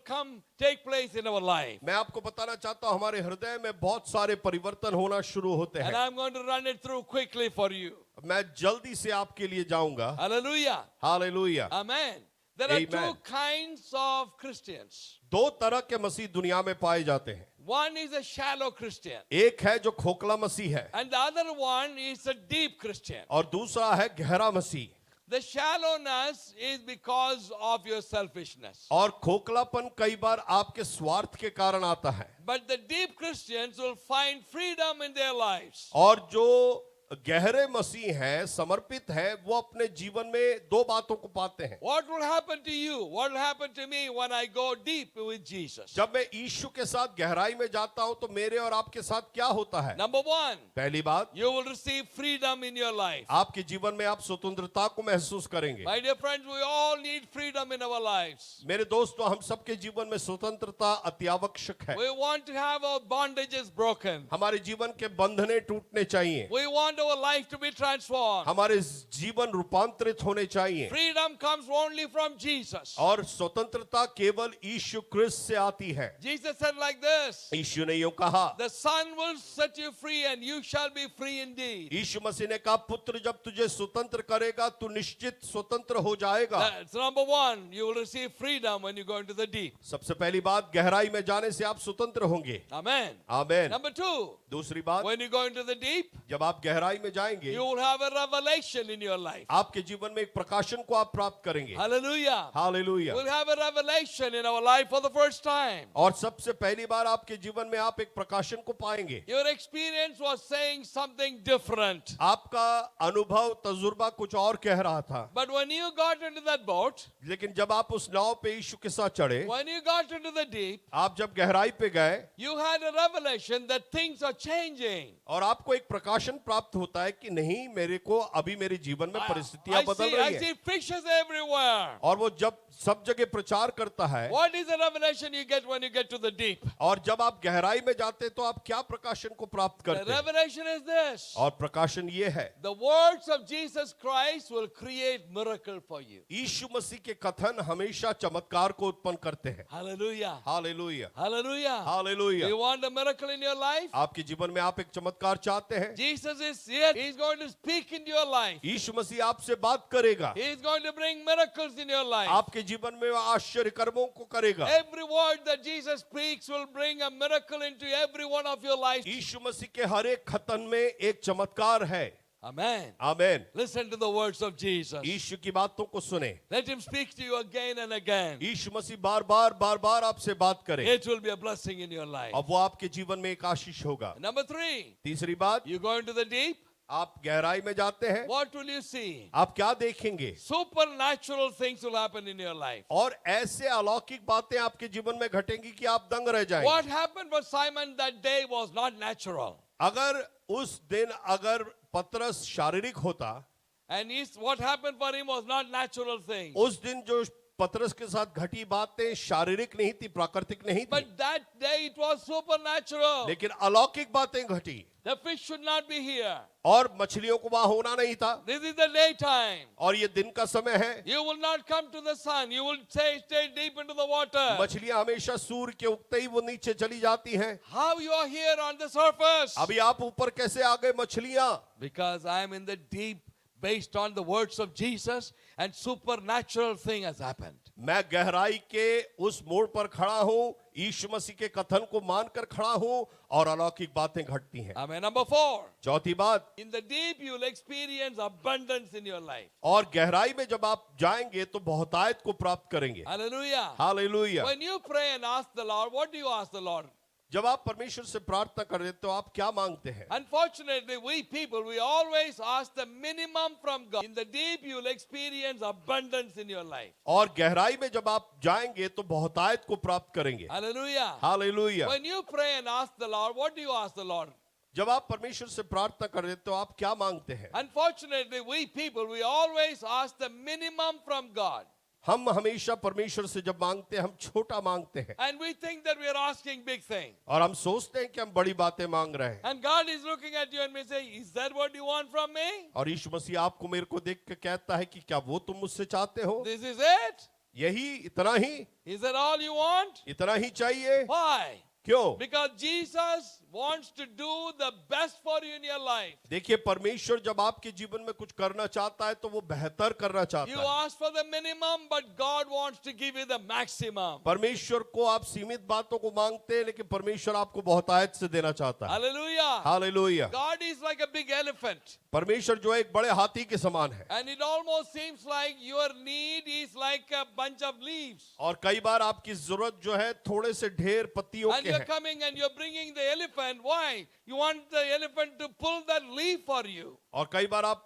take place in our life. मैं आपको बताना चाहता हूं, हमारे हृदय में बहुत सारे परिवर्तन होना शुरू होते And हैं। I'm going to run it through quickly for you. मैं जल्दी से आपके लिए जाऊंगा। Hallelujah. Hallelujah. Amen. There are Amen. two kinds of Christians. दो तरह के मसीह दुनिया में पाए जाते हैं। One is a shallow Christian, एक है जो खोखला मसीह है and the other one is a deep Christian. और दूसरा है गहरा मसीह। The shallowness is because of your selfishness. और खोखलापन कई बार आपके स्वार्थ के कारण आता है। But the deep Christians will find freedom in their lives. और जो गहरे मसीह हैं, समर्पित हैं, वो अपने जीवन में दो बातों को पाते हैं। What will happen to you? What will happen to me when I go deep with Jesus? जब मैं यीशु के साथ गहराई में जाता हूं तो मेरे और आपके साथ क्या होता है? Number one, पहली बात, you will receive freedom in your life. आपके जीवन में आप स्वतंत्रता को महसूस करेंगे। My dear friends, we all need freedom in our lives. मेरे दोस्तों, हम सबके जीवन में स्वतंत्रता अति आवश्यक है। We want to have our bondages broken. हमारे जीवन के बंधने टूटने चाहिए। We want our life to be transformed. हमारे जीवन रूपांतरित होने चाहिए। Freedom comes only from Jesus. और स्वतंत्रता केवल यीशु क्रिस्त से आती है। Jesus said like this, यीशु ने यूं कहा, the Son will set you free and you shall be free indeed. यीशु मसीह ने कहा, पुत्र जब तुझे स्वतंत्र करेगा तू निश्चित स्वतंत्र हो जाएगा। That's number one. You will receive freedom when you go into the deep. सबसे पहली बात, गहराई में जाने से आप स्वतंत्र होंगे। Amen. आमीन। Number two, दूसरी बात, when you go into the deep, जब आप गहराई में जाएंगे you will have a revelation in your life. आपके जीवन में एक प्रकाशन को आप प्राप्त करेंगे। Hallelujah. Hallelujah. We'll have a revelation in our life for the first time. और सबसे पहली बार आपके जीवन में आप एक प्रकाशन को पाएंगे। Your experience was saying something different. आपका अनुभव तजुर्बा कुछ और कह रहा था, But when you got into that boat, लेकिन जब आप उस नाव पे यीशु के साथ चढ़े, when you got into the deep, आप जब गहराई पे गए you had a revelation that things are changing. और आपको एक प्रकाशन प्राप्त होता है कि नहीं, मेरे को अभी मेरे जीवन में परिस्थितियां बदल I रही है। see fishes everywhere. और वो जब सब जगह प्रचार करता है, What is the revelation you get when you get to the deep? और जब आप गहराई में जाते तो आप क्या प्रकाशन को प्राप्त The करते हैं? revelation is this. और प्रकाशन ये है, The words of Jesus Christ will create miracle for you. यीशु मसीह के कथन हमेशा चमत्कार को उत्पन्न करते हैं। Hallelujah. Hallelujah, Hallelujah. Hallelujah. You want a miracle in your life? आपके जीवन में आप एक चमत्कार चाहते हैं? Jesus is here. He's going to speak into your life. यीशु मसीह आपसे बात करेगा, He's going to bring miracles in your life. आपके जीवन में आश्चर्य कर्मों को करेगा। Every word that Jesus speaks will bring a miracle into every one of your lives. यीशु मसीह के हर एक कथन में एक चमत्कार है। Amen. आमीन। Listen to the words of Jesus. यीशु की बातों को सुने। Let him speak to you again and again. यीशु मसीह बार बार आपसे बात करे। It will be a blessing in your life. अब वो आपके जीवन में एक आशीष होगा। Number three, तीसरी बात, you go into the deep. आप गहराई में जाते हैं, what will you see? आप क्या देखेंगे? Supernatural things will happen in your life. और ऐसे अलौकिक बातें आपके जीवन में घटेंगी कि आप दंग रह जाएंगे। What happened for Simon that day was not natural. अगर उस दिन अगर पतरस शारीरिक होता, And what happened for him was not natural things. उस दिन जो पतरस के साथ घटी बातें शारीरिक नहीं थी, प्राकृतिक नहीं थी, But that day it was supernatural. लेकिन अलौकिक बातें घटी। The fish should not be here. और मछलियों को वहां होना नहीं था, This is the daytime. और ये दिन का समय है। You will not come to the sun. You will stay deep into the water. मछलियां हमेशा सूर्य के उगते ही वो नीचे चली जाती हैं। How you are here on the surface? अभी आप ऊपर कैसे आ गए मछलियां? Because I am in the deep based on the words of Jesus and supernatural thing has happened. मैं गहराई के उस मोड़ पर खड़ा हूं, यीशु मसीह के कथन को मानकर खड़ा हूं, और अलौकिक बातें घटती हैं। Amen. Number 4. चौथी बात, In the deep you will experience abundance in your life. और गहराई में जब आप जाएंगे तो बहुतायत को प्राप्त करेंगे। Hallelujah. Hallelujah. When you pray and ask the Lord, what do you ask the Lord? जब आप परमेश्वर से प्रार्थना करते तो आप क्या मांगते हैं? Unfortunately, we people, we always ask the minimum from God. In the deep, you will experience abundance in your life. और गहराई में जब आप जाएंगे तो बहुतायत को प्राप्त करेंगे। Hallelujah. Hallelujah. When you pray and ask the Lord, what do you ask the Lord? जब आप परमेश्वर से प्रार्थना करते तो आप क्या मांगते हैं? Unfortunately, we people, we always ask the minimum from God. हम हमेशा परमेश्वर से जब मांगते हैं हम छोटा मांगते हैं, And we think that we are asking big things. और हम सोचते हैं कि हम बड़ी बातें मांग रहे हैं। And God is looking at you and may say, is that what you want from me? और यीशु मसीह आपको मेरे को देख के कहता है कि क्या वो तुम मुझसे चाहते हो? This is it? यही, इतना ही, Is that all you want? इतना ही चाहिए? Why? क्यों? Because Jesus wants to do the best for you in your life. देखिए, परमेश्वर जब आपके जीवन में कुछ करना चाहता है तो वो बेहतर करना You चाहता है। ask for the minimum, but God wants to give you the maximum. परमेश्वर को आप सीमित बातों को मांगते हैं, लेकिन परमेश्वर आपको बहुतायत से देना चाहता है। Hallelujah. Hallelujah. God is like a big elephant. परमेश्वर जो है एक बड़े हाथी के समान है, And it almost seems like your need is like a bunch of leaves. और कई बार आपकी जरूरत जो है थोड़े से ढेर पत्तियों And के you're है। coming and you're bringing the elephant. Why? You want the elephant to pull that leaf for you. और कई बार आप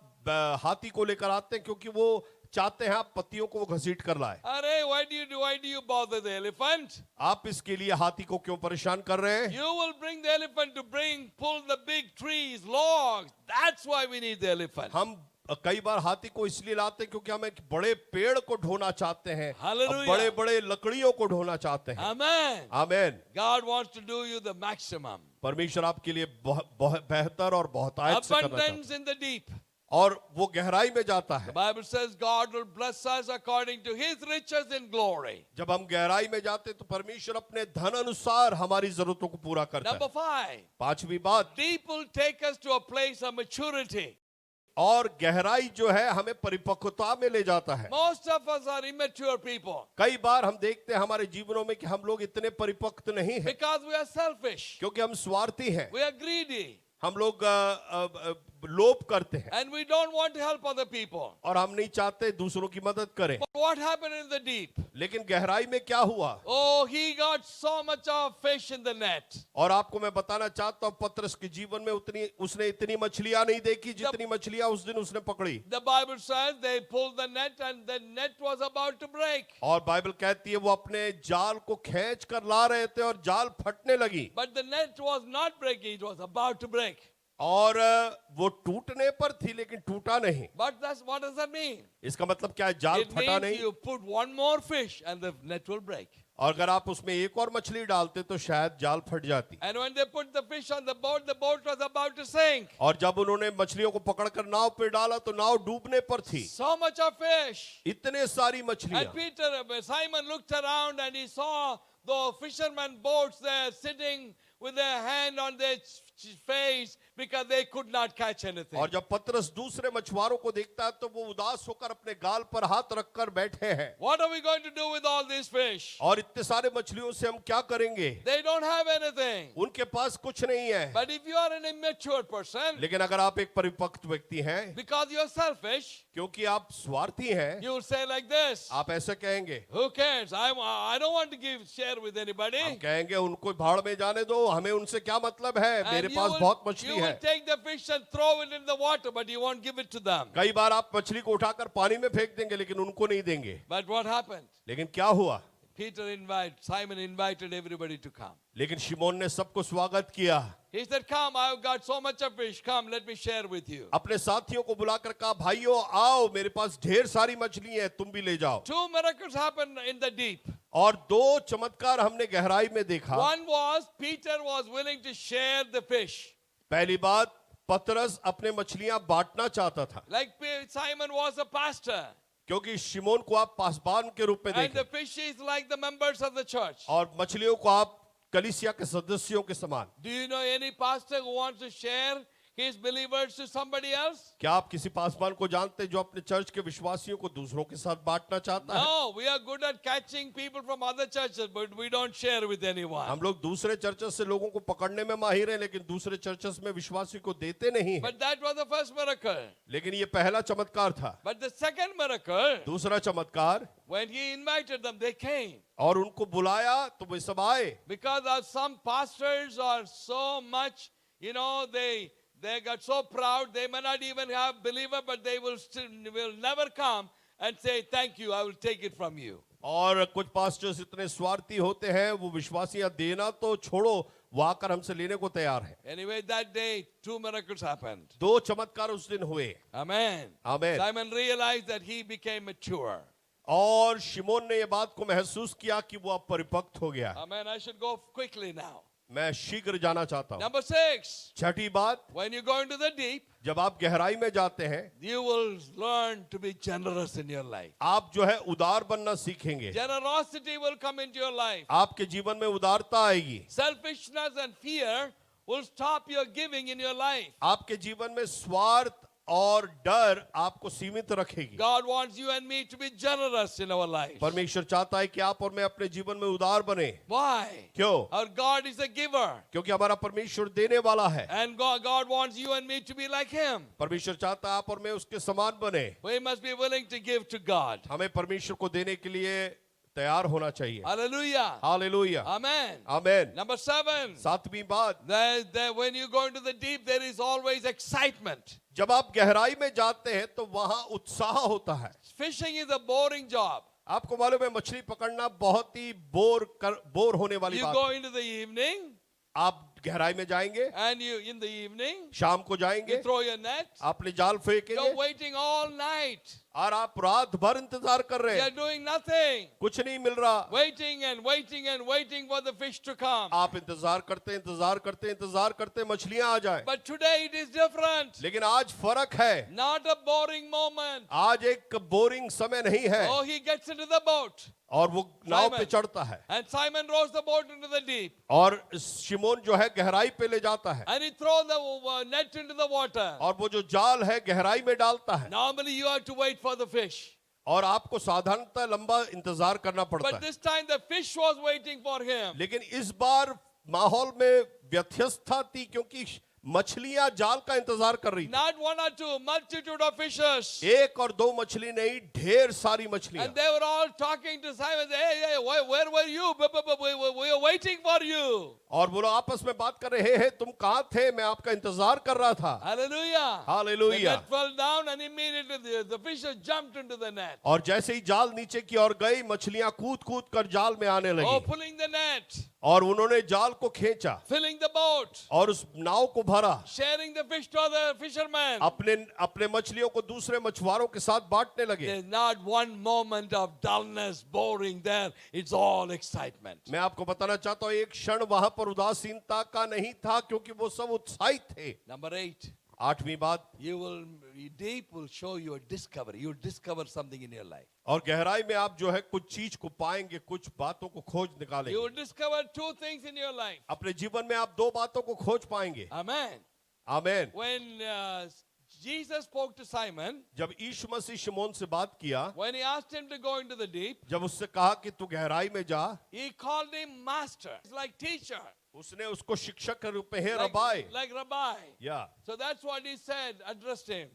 हाथी को लेकर आते हैं क्योंकि वो चाहते हैं आप पत्तियों को वो घसीट कर लाए। Arey, why do you bother the elephant? आप इसके लिए हाथी को क्यों परेशान कर रहे हैं? You will bring the elephant to pull the big trees, logs. That's why we need the elephant. हम कई बार हाथी को इसलिए लाते हैं क्योंकि हम एक बड़े पेड़ को ढोना चाहते हैं, Hallelujah. बड़े बड़े लकड़ियों को ढोना चाहते हैं। Amen. आमीन। God wants to do you the maximum. परमेश्वर आपके लिए बेहतर और बहुतायत से करना चाहता Abundance in the deep. है, और वो गहराई में जाता है। The Bible says God will bless us according to His riches in glory. जब हम गहराई में जाते हैं तो परमेश्वर अपने धन अनुसार हमारी जरूरतों को पूरा करता Number है। 5. पांचवी बात, Deep will take us to a place of maturity. और गहराई जो है हमें परिपक्वता में ले जाता है। Most of us are immature people कई बार हम देखते हैं हमारे जीवनों में कि हम लोग इतने परिपक्व नहीं हैं, because we are selfish. क्योंकि हम स्वार्थी हैं, We are greedy. हम लोग लोभ करते हैं, And we don't want to help other people. और हम नहीं चाहते दूसरों की मदद करें। But what happened in the deep? लेकिन गहराई में क्या हुआ? Oh, he got so much of fish in the net. और आपको मैं बताना चाहता हूं, पतरस के जीवन में उसने इतनी मछलियां नहीं देखी जितनी मछलियां उस दिन उसने पकड़ी। The Bible says they pulled the net and the net was about to break. और बाइबल कहती है वो अपने जाल को खींच कर ला रहे थे और जाल फटने लगी, But the net was not breaking, it was about to break. और वो टूटने पर थी लेकिन टूटा नहीं। But what does that mean? इसका मतलब क्या है? जाल It फटा means नहीं। you put one more fish and the net will break. और अगर आप उसमें एक और मछली डालते तो शायद जाल फट जाती। And when they put the fish on the boat was about to sink. और जब उन्होंने मछलियों को पकड़कर नाव पे डाला तो नाव डूबने पर थी। So much of fish. इतने सारी And मछलियां। Simon looked around and he saw the fishermen boats there sitting with their hand on their face because they could not catch anything. और जब पतरस दूसरे मछुआरों को देखता है तो वो उदास होकर अपने गाल पर हाथ रखकर बैठे हैं। What are we going to do with all these fish? और इतने सारे मछलियों से हम क्या करेंगे? They don't have anything. उनके पास कुछ नहीं है। But if you are an immature person, लेकिन अगर आप एक परिपक्व व्यक्ति हैं, because you are selfish, क्योंकि आप स्वार्थी हैं, you will say like this. आप ऐसे कहेंगे, Who cares? I don't want to share with anybody. हम कहेंगे उनको भाड़ में जाने दो, हमें उनसे क्या मतलब है, मेरे And पास बहुत you मछली will है। take the fish and throw it in the water, but you won't give it to them. कई बार आप मछली को उठाकर पानी में फेंक देंगे लेकिन उनको नहीं देंगे। But what happened? लेकिन क्या हुआ? Simon invited everybody to come. लेकिन शिमोन ने सबको स्वागत किया। He said, come, I've got so much of fish. Come, let me share with you. अपने साथियों को बुलाकर कहा, भाइयों आओ, मेरे पास ढेर सारी मछली है, तुम भी ले जाओ। 2 miracles happened in the deep. और 2 चमत्कार हमने गहराई में देखा। One was Peter was willing to share the fish. पहली बात, पतरस अपने मछलियां बांटना चाहता था, Like Simon was a pastor. क्योंकि शिमोन को आप पासबान के रूप में And the देखें fish is like the members of the church. और मछलियों को आप कलीसिया के सदस्यों के समान। Do you know any pastor who wants to share his believers to somebody else? क्या आप किसी पासबान को जानते हैं जो अपने चर्च के विश्वासियों को दूसरों के साथ बांटना चाहता है? No, we are good at catching people from other churches, but we don't share with anyone. हम लोग दूसरे चर्चेस से लोगों को पकड़ने में माहिर हैं, लेकिन दूसरे चर्चेस में विश्वासियों को देते नहीं हैं। But that was the first miracle. लेकिन ये पहला चमत्कार था। But the second miracle, दूसरा चमत्कार, when he invited them, they came. और उनको बुलाया तो वे सब आए। Because some pastors are so much, they got so proud, they may not even have believer, but they will never come and say, thank you, I will take it from you. और कुछ pastors इतने स्वार्थी होते हैं, वो विश्वासियां देना तो छोड़ो, वो आकर हमसे लेने को तैयार है। Anyway, that day, 2 miracles happened. 2 चमत्कार उस दिन हुए। Amen. Amen. Simon realized that he became mature. और शिमोन ने ये बात को महसूस किया कि वो अब परिपक्व हो गया। Amen. I should go quickly now. मैं शीघ्र जाना चाहता हूँ। Number 6. छठी बात, When you go into the deep, जब आप गहराई में जाते हैं, you will learn to be generous in your life. आप जो है उदार बनना सीखेंगे। Generosity will come into your life. आपके जीवन में उदारता आएगी। Selfishness and fear will stop your giving in your life. आपके जीवन में स्वार्थ और डर आपको सीमित रखेगी। God wants you and me to be generous in our life. परमेश्वर चाहता है कि आप और मैं अपने जीवन में उदार बने। Why? क्यों? Our God is a giver. क्योंकि हमारा परमेश्वर देने वाला है। And God wants you and me to be like Him. परमेश्वर चाहता है आप और मैं उसके समान बने। We must be willing to give to God. हमें परमेश्वर को देने के लिए तैयार होना चाहिए। Hallelujah. हालेलुया। Amen. आमेन। Number 7. 7वीं बात, When you go into the deep, there is always excitement. जब आप गहराई में जाते हैं तो वहां उत्साह होता है। Fishing is a boring job. आपको मालूम है मछली पकड़ना बहुत ही बोर होने वाली You बात go है। into the evening, आप गहराई में जाएंगे, and in the evening, शाम को जाएंगे, you throw your net. आपने जाल फेंकेंगे You're waiting all night. और आप रात भर इंतजार कर रहे You're हैं, doing nothing. कुछ नहीं मिल रहा। Waiting and waiting and waiting for the fish to come. आप इंतजार करते मछलियां आ जाए। But today it is different. लेकिन आज फर्क है, Not a boring moment. आज एक बोरिंग समय नहीं है। Oh, he gets into the boat. और वो नाव पे Simon. चढ़ता है And Simon rows the boat into the deep. और शिमोन जो है गहराई पे ले जाता है And he throws the net into the water. और वो जो जाल है गहराई में डालता है Normally you have to wait for the fish. और आपको साधारणतः लंबा इंतजार करना पड़ता But है। this time the fish was waiting for him. लेकिन इस बार माहौल में व्यत्यस्तता थी क्योंकि मछलियां जाल का इंतजार कर रही थी। Not 1 or 2, multitude of fishes. 1 और 2 मछली नहीं, ढेर सारी मछलियां। And they were all talking to Simon. Hey, where were you? We were waiting for you. और वो लोग आपस में बात कर रहे हैं, तुम कहाँ थे, मैं आपका इंतजार कर रहा था। Hallelujah. The hallelujah. net fell down and immediately the fishes jumped into the net. और जैसे ही जाल नीचे की ओर गई, मछलियां कूद कूद कर जाल में आने Oh, लगी pulling the net, और उन्होंने जाल को खींचा filling the boat, और उस नाव को भरा, sharing the fish to other fishermen. अपने मछलियों को दूसरे मछुआरों के साथ बांटने लगे। There's not one moment of dullness, boring there. It's all excitement. मैं आपको बताना चाहता हूँ, एक क्षण वहां पर उदासीनता का नहीं था क्योंकि वो सब उत्साहित थे। Number 8. 8वीं बात, Deep will show you a discovery. You'll discover something in your life. और गहराई में आप जो है कुछ चीज को पाएंगे, कुछ बातों को खोज You निकालेंगे। will discover 2 things in your life. अपने जीवन में आप 2 बातों को खोज पाएंगे। Amen. Amen. When Jesus spoke to Simon, जब यीशु मसीह शिमोन से बात किया, when he asked him to go into the deep, जब उससे कहा कि तू गहराई में जा, he called him master. It's like teacher. उसने उसको शिक्षक के रूप में है रबाई Like rabbi. या, So that's what he said, addressed him.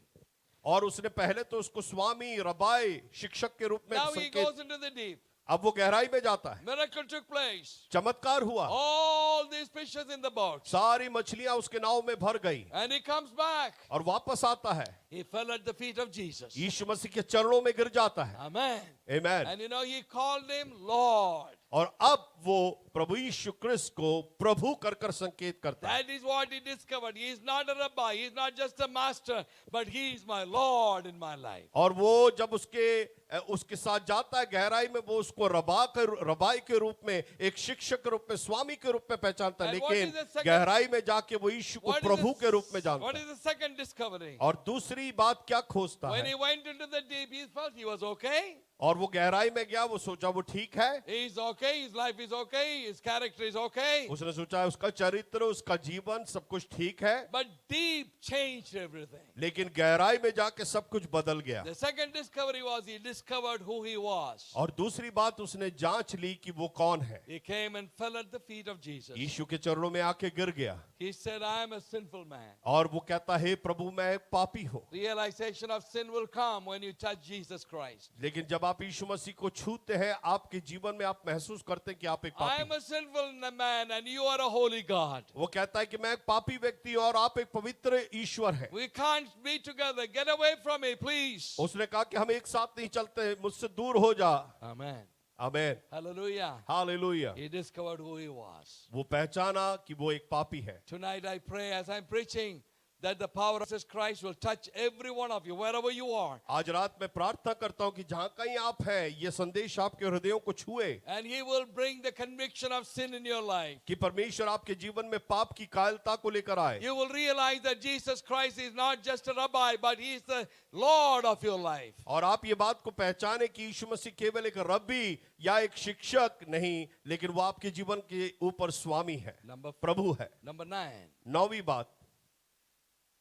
और उसने पहले तो उसको स्वामी रबाई शिक्षक के रूप में Now he संकेत, goes into the deep. अब वो गहराई में जाता है, Miracle took place. चमत्कार हुआ, All these fishes in the boat. सारी मछलियां उसके नाव में भर गई And he comes back. और वापस आता है, He fell at the feet of Jesus. यीशु मसीह के चरणों में गिर जाता है। Amen. आमीन। And he called him Lord. और अब वो प्रभु यीशु क्रिस्त को प्रभु कर कर संकेत करता है। That is what he discovered. He is not a rabbi. He is not just a master, but he is my Lord in my life. और वो जब उसके साथ जाता है गहराई में, वो उसको रबाई के रूप में, एक शिक्षक के रूप में, स्वामी के रूप में पहचानता है, And what is लेकिन the second- गहराई में जाके वो यीशु को What is प्रभु के रूप में the- जानता what है। is the second discovery? और दूसरी बात क्या खोजता When है? he went into the deep, he felt he was okay. और वो गहराई में गया, वो सोचा वो ठीक है, He is okay. His life is okay. His character is okay. उसने सोचा उसका चरित्र, उसका जीवन सब कुछ ठीक है, But deep changed everything. लेकिन गहराई में जाके सब कुछ बदल गया। The second discovery was he discovered who he was. और दूसरी बात उसने जांच ली कि वो कौन है। He came and fell at the feet of Jesus. यीशु के चरणों में आके गिर गया He said, I am a sinful man. और वो कहता है प्रभु मैं एक पापी हूँ। Realization of sin will come when you touch Jesus Christ. लेकिन जब आप यीशु मसीह को छूते हैं, आपके जीवन में आप महसूस करते हैं कि आप एक I पापी am हैं। a sinful man and you are a holy God. वो कहता है कि मैं एक पापी व्यक्ति हूँ और आप एक पवित्र ईश्वर हैं। We can't be together. Get away from me, please. उसने कहा कि हम एक साथ नहीं चलते, मुझसे दूर हो जा। Amen. आमीन, Hallelujah. Hallelujah. He discovered who he was. वो पहचाना कि वो एक पापी है। Tonight I pray as I'm preaching that the power of Jesus Christ will touch every one of you wherever you are. आज रात मैं प्रार्थना करता हूँ कि जहाँ कहीं आप हैं, ये संदेश आपके हृदयों को छुए, And he will bring the conviction of sin in your life. कि परमेश्वर आपके जीवन में पाप की कायरता को लेकर आए। You will realize that Jesus Christ is not just a rabbi, but he is the Lord of your life. और आप ये बात को पहचाने कि यीशु मसीह केवल एक रब्बी या एक शिक्षक नहीं, लेकिन वो आपके जीवन के ऊपर स्वामी है, प्रभु है। Number 9. नौवीं बात,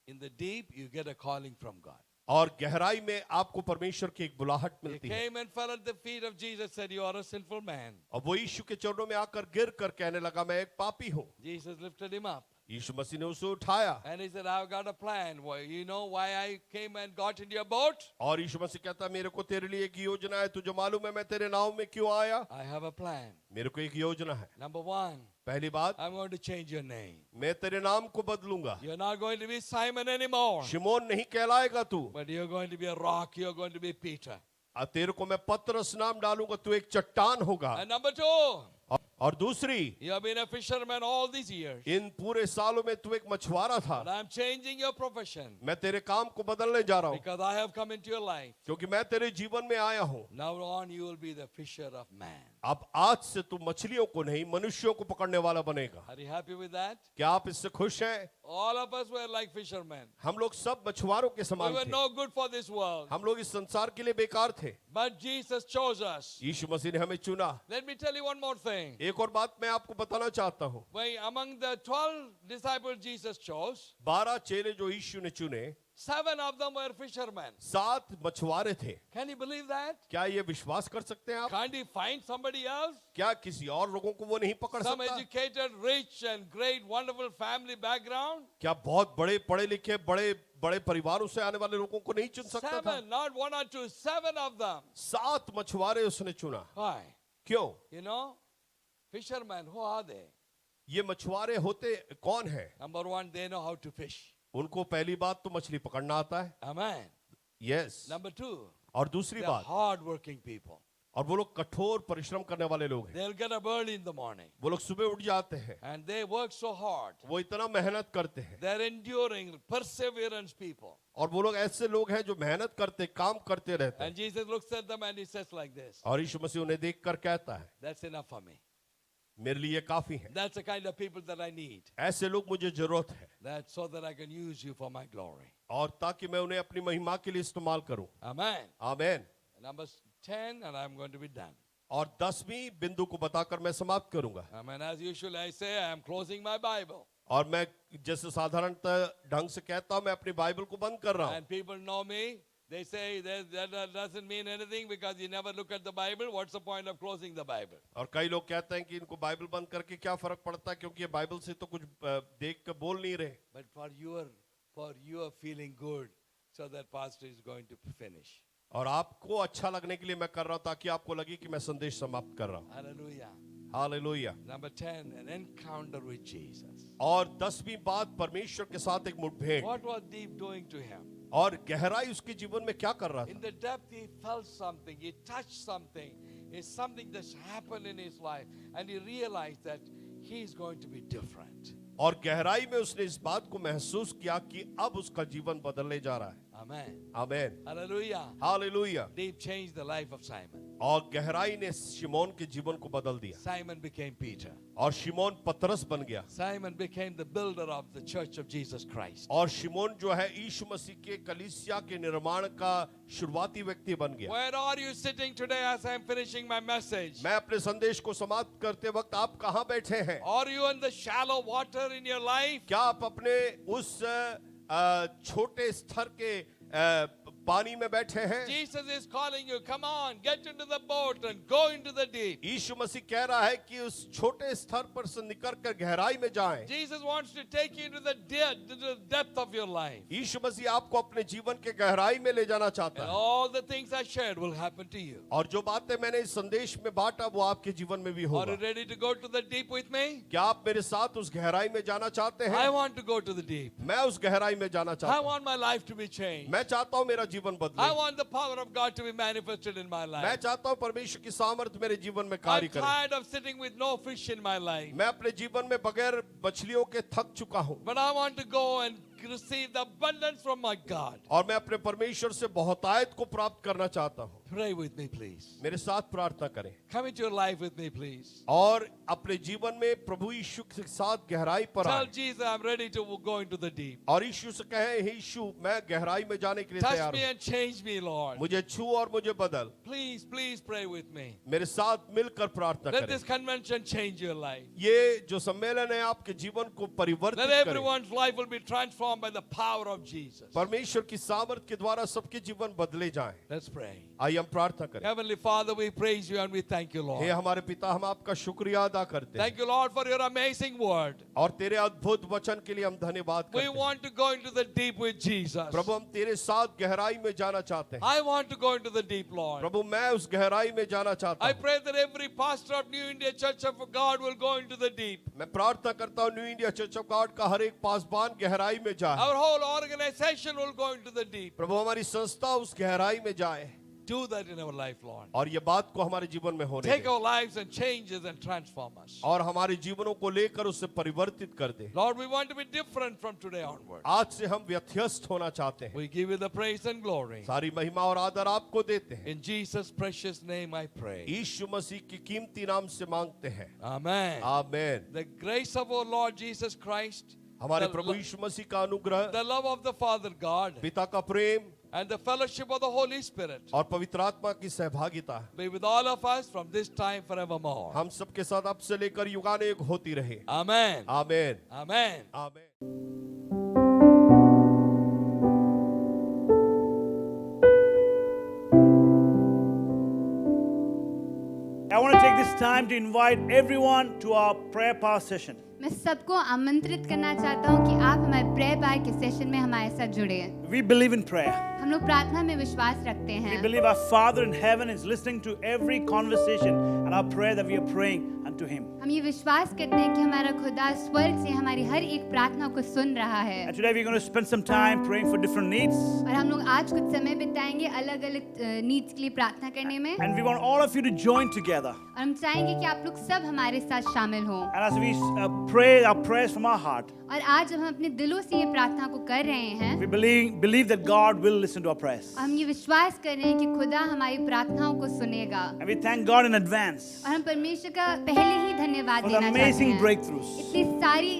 In the deep, you get a calling from God. और गहराई में आपको परमेश्वर की एक बुलाहट He मिलती है। came and fell at the feet of Jesus, said, you are a sinful man. और वो यीशु के चरणों में आकर गिर कर कहने लगा मैं एक पापी हूँ। Jesus lifted him up. यीशु मसीह ने उसे उठाया And he said, I've got a plan. Well, you know why I came and got into your boat? और यीशु मसीह कहता मेरे को तेरे लिए एक योजना है, तुझे मालूम है मैं तेरे नाव में क्यों आया? I have a plan. मेरे को एक योजना है। Number 1, पहली बात, I'm going to change your name. मैं तेरे नाम को बदलूंगा। You're not going to be Simon anymore, शिमोन नहीं कहलाएगा तू, but you're going to be a rock. You're going to be Peter. तेरे को मैं पतरस नाम डालूंगा, तू एक चट्टान होगा। And number 2, और दूसरी, you have been a fisherman all these years. इन पूरे सालों में तू एक मछुआरा But था, I'm changing your profession मैं तेरे काम को बदलने जा रहा हूँ, because I have come into your life. क्योंकि मैं तेरे जीवन में आया हूँ। Now on, you will be the fisher of man. अब आज से तू मछलियों को नहीं मनुष्यों को पकड़ने वाला बनेगा। Are you happy with that? क्या आप इससे खुश हैं? All of us were like fishermen. हम लोग सब मछुआरों के We समान were थे, no good for this world. हम लोग इस संसार के लिए बेकार थे। But Jesus chose us. यीशु मसीह ने हमें चुना। Let me tell you one more thing. एक और बात मैं आपको बताना चाहता हूँ, When among the 12 disciples Jesus chose, 12 चेले जो यीशु ने चुने, 7 of them were fishermen. 7 मछुआरे थे। Can you believe that? क्या ये विश्वास कर सकते हैं आप? Can't he find somebody else? क्या किसी और लोगों को वो नहीं पकड़ Some सकता? educated, rich and great, wonderful family background? क्या बहुत बड़े पढ़े लिखे बड़े बड़े परिवारों से आने वाले लोगों को नहीं चुन सकता था? 7, not 1 or 2, 7 of them. 7 मछुआरे उसने चुना। Why? क्यों? You know, fishermen, who are they? ये मछुआरे होते कौन है? Number 1, they know how to fish. उनको पहली बात तो मछली पकड़ना आता है। Amen. यस। Number 2, और दूसरी they're बात, hard-working people. और वो लोग कठोर परिश्रम करने वाले लोग हैं। They'll get up early in the morning वो लोग सुबह उठ जाते हैं, and they work so hard. वो इतना मेहनत करते हैं, They're enduring, perseverance people. और वो लोग ऐसे लोग हैं जो मेहनत करते काम करते रहते हैं। And Jesus looks at them and he says like this, और यीशु मसीह उन्हें देखकर कहता है that's enough for me. मेरे लिए काफी है। That's the kind of people that I need. ऐसे लोग मुझे जरूरत है, That's so that I can use you for my glory. और ताकि मैं उन्हें अपनी महिमा के लिए इस्तेमाल करूं। Amen. आमीन। Number 10, and I'm going to be done. और 10वीं बिंदु को बताकर मैं समाप्त करूंगा। Amen. As usual, I say, I am closing my Bible. और मैं जैसे साधारणतः ढंग से कहता हूं, मैं अपनी बाइबल को बंद कर रहा हूं। And people know me. They say that doesn't mean anything because you never look at the Bible. What's the point of closing the Bible? और कई लोग कहते हैं कि इनको बाइबल बंद करके क्या फर्क पड़ता है, क्योंकि ये बाइबल से तो कुछ देख कर बोल नहीं रहे। But for your feeling good, so that pastor is going to finish. और आपको अच्छा लगने के लिए मैं कर रहा हूं ताकि आपको लगे कि मैं संदेश समाप्त कर रहा हूं. Hallelujah. Hallelujah. Number 10, an encounter with Jesus. और 10वीं बात परमेश्वर के साथ एक मुठभेड़. What was deep doing to him? और गहराई उसके जीवन में क्या कर रहा In था? the depth, he felt something, he touched something. It's something that's happened in his life, and he realized that he's going to be different. और गहराई में उसने इस बात को महसूस किया कि अब उसका जीवन बदलने जा रहा है. Amen. आमीन. Hallelujah. Hallelujah. Deep changed the life of Simon. और गहराई ने शिमोन के जीवन को बदल दिया. Simon became Peter. और शिमोन पतरस बन गया. Simon became the builder of the church of Jesus Christ. और शिमोन जो है यीशु मसीह के कलीसिया के निर्माण का शुरुआती व्यक्ति बन गया. Where are you sitting today as I'm finishing my message? मैं अपने संदेश को समाप्त करते वक्त आप कहां बैठे हैं? Are you in the shallow water in your life? क्या आप अपने उस छोटे स्तर के पानी में बैठे हैं? Jesus is calling you, come on, get into the boat and go into the deep. यीशु मसीह कह रहा है कि उस छोटे स्तर पर से निकलकर गहराई में जाएं. Jesus wants to take you to the depth of your life. यीशु मसीह आपको अपने जीवन के गहराई में ले जाना चाहता And है. all the things I shared will happen to you. और जो बातें मैंने इस संदेश में बांटा वो आपके जीवन में भी Are होगा. you ready to go to the deep with me? क्या आप मेरे साथ उस गहराई में जाना चाहते I हैं? want to go to the deep. मैं उस गहराई में जाना I चाहता हूं. want my life to be changed. मैं चाहता हूं मेरा जीवन I बदले. want the power of God to be manifested in my मैं life. चाहता हूं परमेश्वर की सामर्थ मेरे जीवन में I'm कार्य करे. tired of sitting with no fish in my life. मैं अपने जीवन में बगैर मछलियों के थक चुका हूं. But I want to go and receive the abundance from my God. और मैं अपने परमेश्वर से बहुतायत को प्राप्त करना चाहता हूं. Pray with me, please. मेरे साथ प्रार्थना करें. Come into your life with me, please. और अपने जीवन में प्रभु यीशु के साथ गहराई पर Tell आए. Jesus, I'm ready to go into the deep. और यीशु से कहें, हे यीशु मैं गहराई में जाने के लिए Touch तैयार me हूं. and change me, Lord. मुझे छू और मुझे बदल. Please, please pray with me. मेरे साथ मिलकर प्रार्थना Let करें. this convention change your life. ये जो सम्मेलन है आपके जीवन को परिवर्तित Let करे. everyone's life will be transformed by the power of Jesus. परमेश्वर की सामर्थ के द्वारा सबके जीवन बदले जाएं. Let's pray. आइए हम प्रार्थना करें. Heavenly Father, we praise you and we thank you, hey Lord. हमारे पिता हम आपका शुक्रिया अदा करते हैं. Thank you, Lord, for your amazing word. और तेरे अद्भुत वचन के लिए हम धन्यवाद We करते हैं. want to go into the deep with Jesus. प्रभु हम तेरे साथ गहराई में जाना चाहते हैं. I want to go into the deep, Lord. प्रभु मैं उस गहराई में जाना चाहता I हूं. pray that every pastor of New India Church of God will go into the deep. मैं प्रार्थना करता हूं new India church of God का हर एक पासबान गहराई में जाए. Our whole organization will go into the deep. प्रभु हमारी संस्था उस गहराई में जाए. Do that in our life, Lord. और ये बात को हमारे जीवन में होने Take they. our lives and change us and transform us. और हमारे जीवनों को लेकर उससे परिवर्तित कर दे. Lord, we want to be different from today onward. आज से हम व्यत्यस्त होना चाहते हैं. We give you the praise and glory. सारी महिमा और आदर आपको देते हैं. In Jesus' precious name I pray. यीशु मसीह की कीमती नाम से मांगते हैं. Amen. आमीन. The grace of our Lord Jesus Christ, हमारे the प्रभु यीशु मसीह का अनुग्रह, the love of the Father God, पिता का प्रेम and the fellowship of the Holy Spirit और पवित्र आत्मा की सहभागिता be with all of us from this time forevermore. हम सबके साथ अब से लेकर युगानुयुग होती रहे. Amen. आमीन. Amen. आमीन. I want to take this time to invite everyone to our prayer power session. मैं सबको आमंत्रित करना चाहता हूँ कि आप हमारे प्रेयर बार के सेशन में हमारे साथ जुड़े. We believe in prayer. हम लोग प्रार्थना में विश्वास रखते We हैं. believe our Father in heaven is listening to every conversation and our prayer that we are praying unto Him. हम ये विश्वास करते हैं कि हमारा खुदा स्वर्ग से हमारी हर एक प्रार्थना को सुन रहा है. And today we're going to spend some time praying for different needs. और हम लोग आज कुछ समय बिताएंगे अलग-अलग नीड्स के लिए प्रार्थना करने में. And we want all of you to join together. और हम चाहेंगे कि आप लोग सब हमारे साथ शामिल हों. And as we pray our prayers from our heart, और आज जब हम अपने दिलों से ये प्रार्थना को कर रहे हैं, we believe that God will listen to our prayers. हम ये विश्वास कर रहे हैं कि खुदा हमारी प्रार्थनाओं को सुनेगा. And we thank God in advance और हम परमेश्वर का पहले ही धन्यवाद for the देना चाहते amazing हैं breakthroughs, इतनी सारी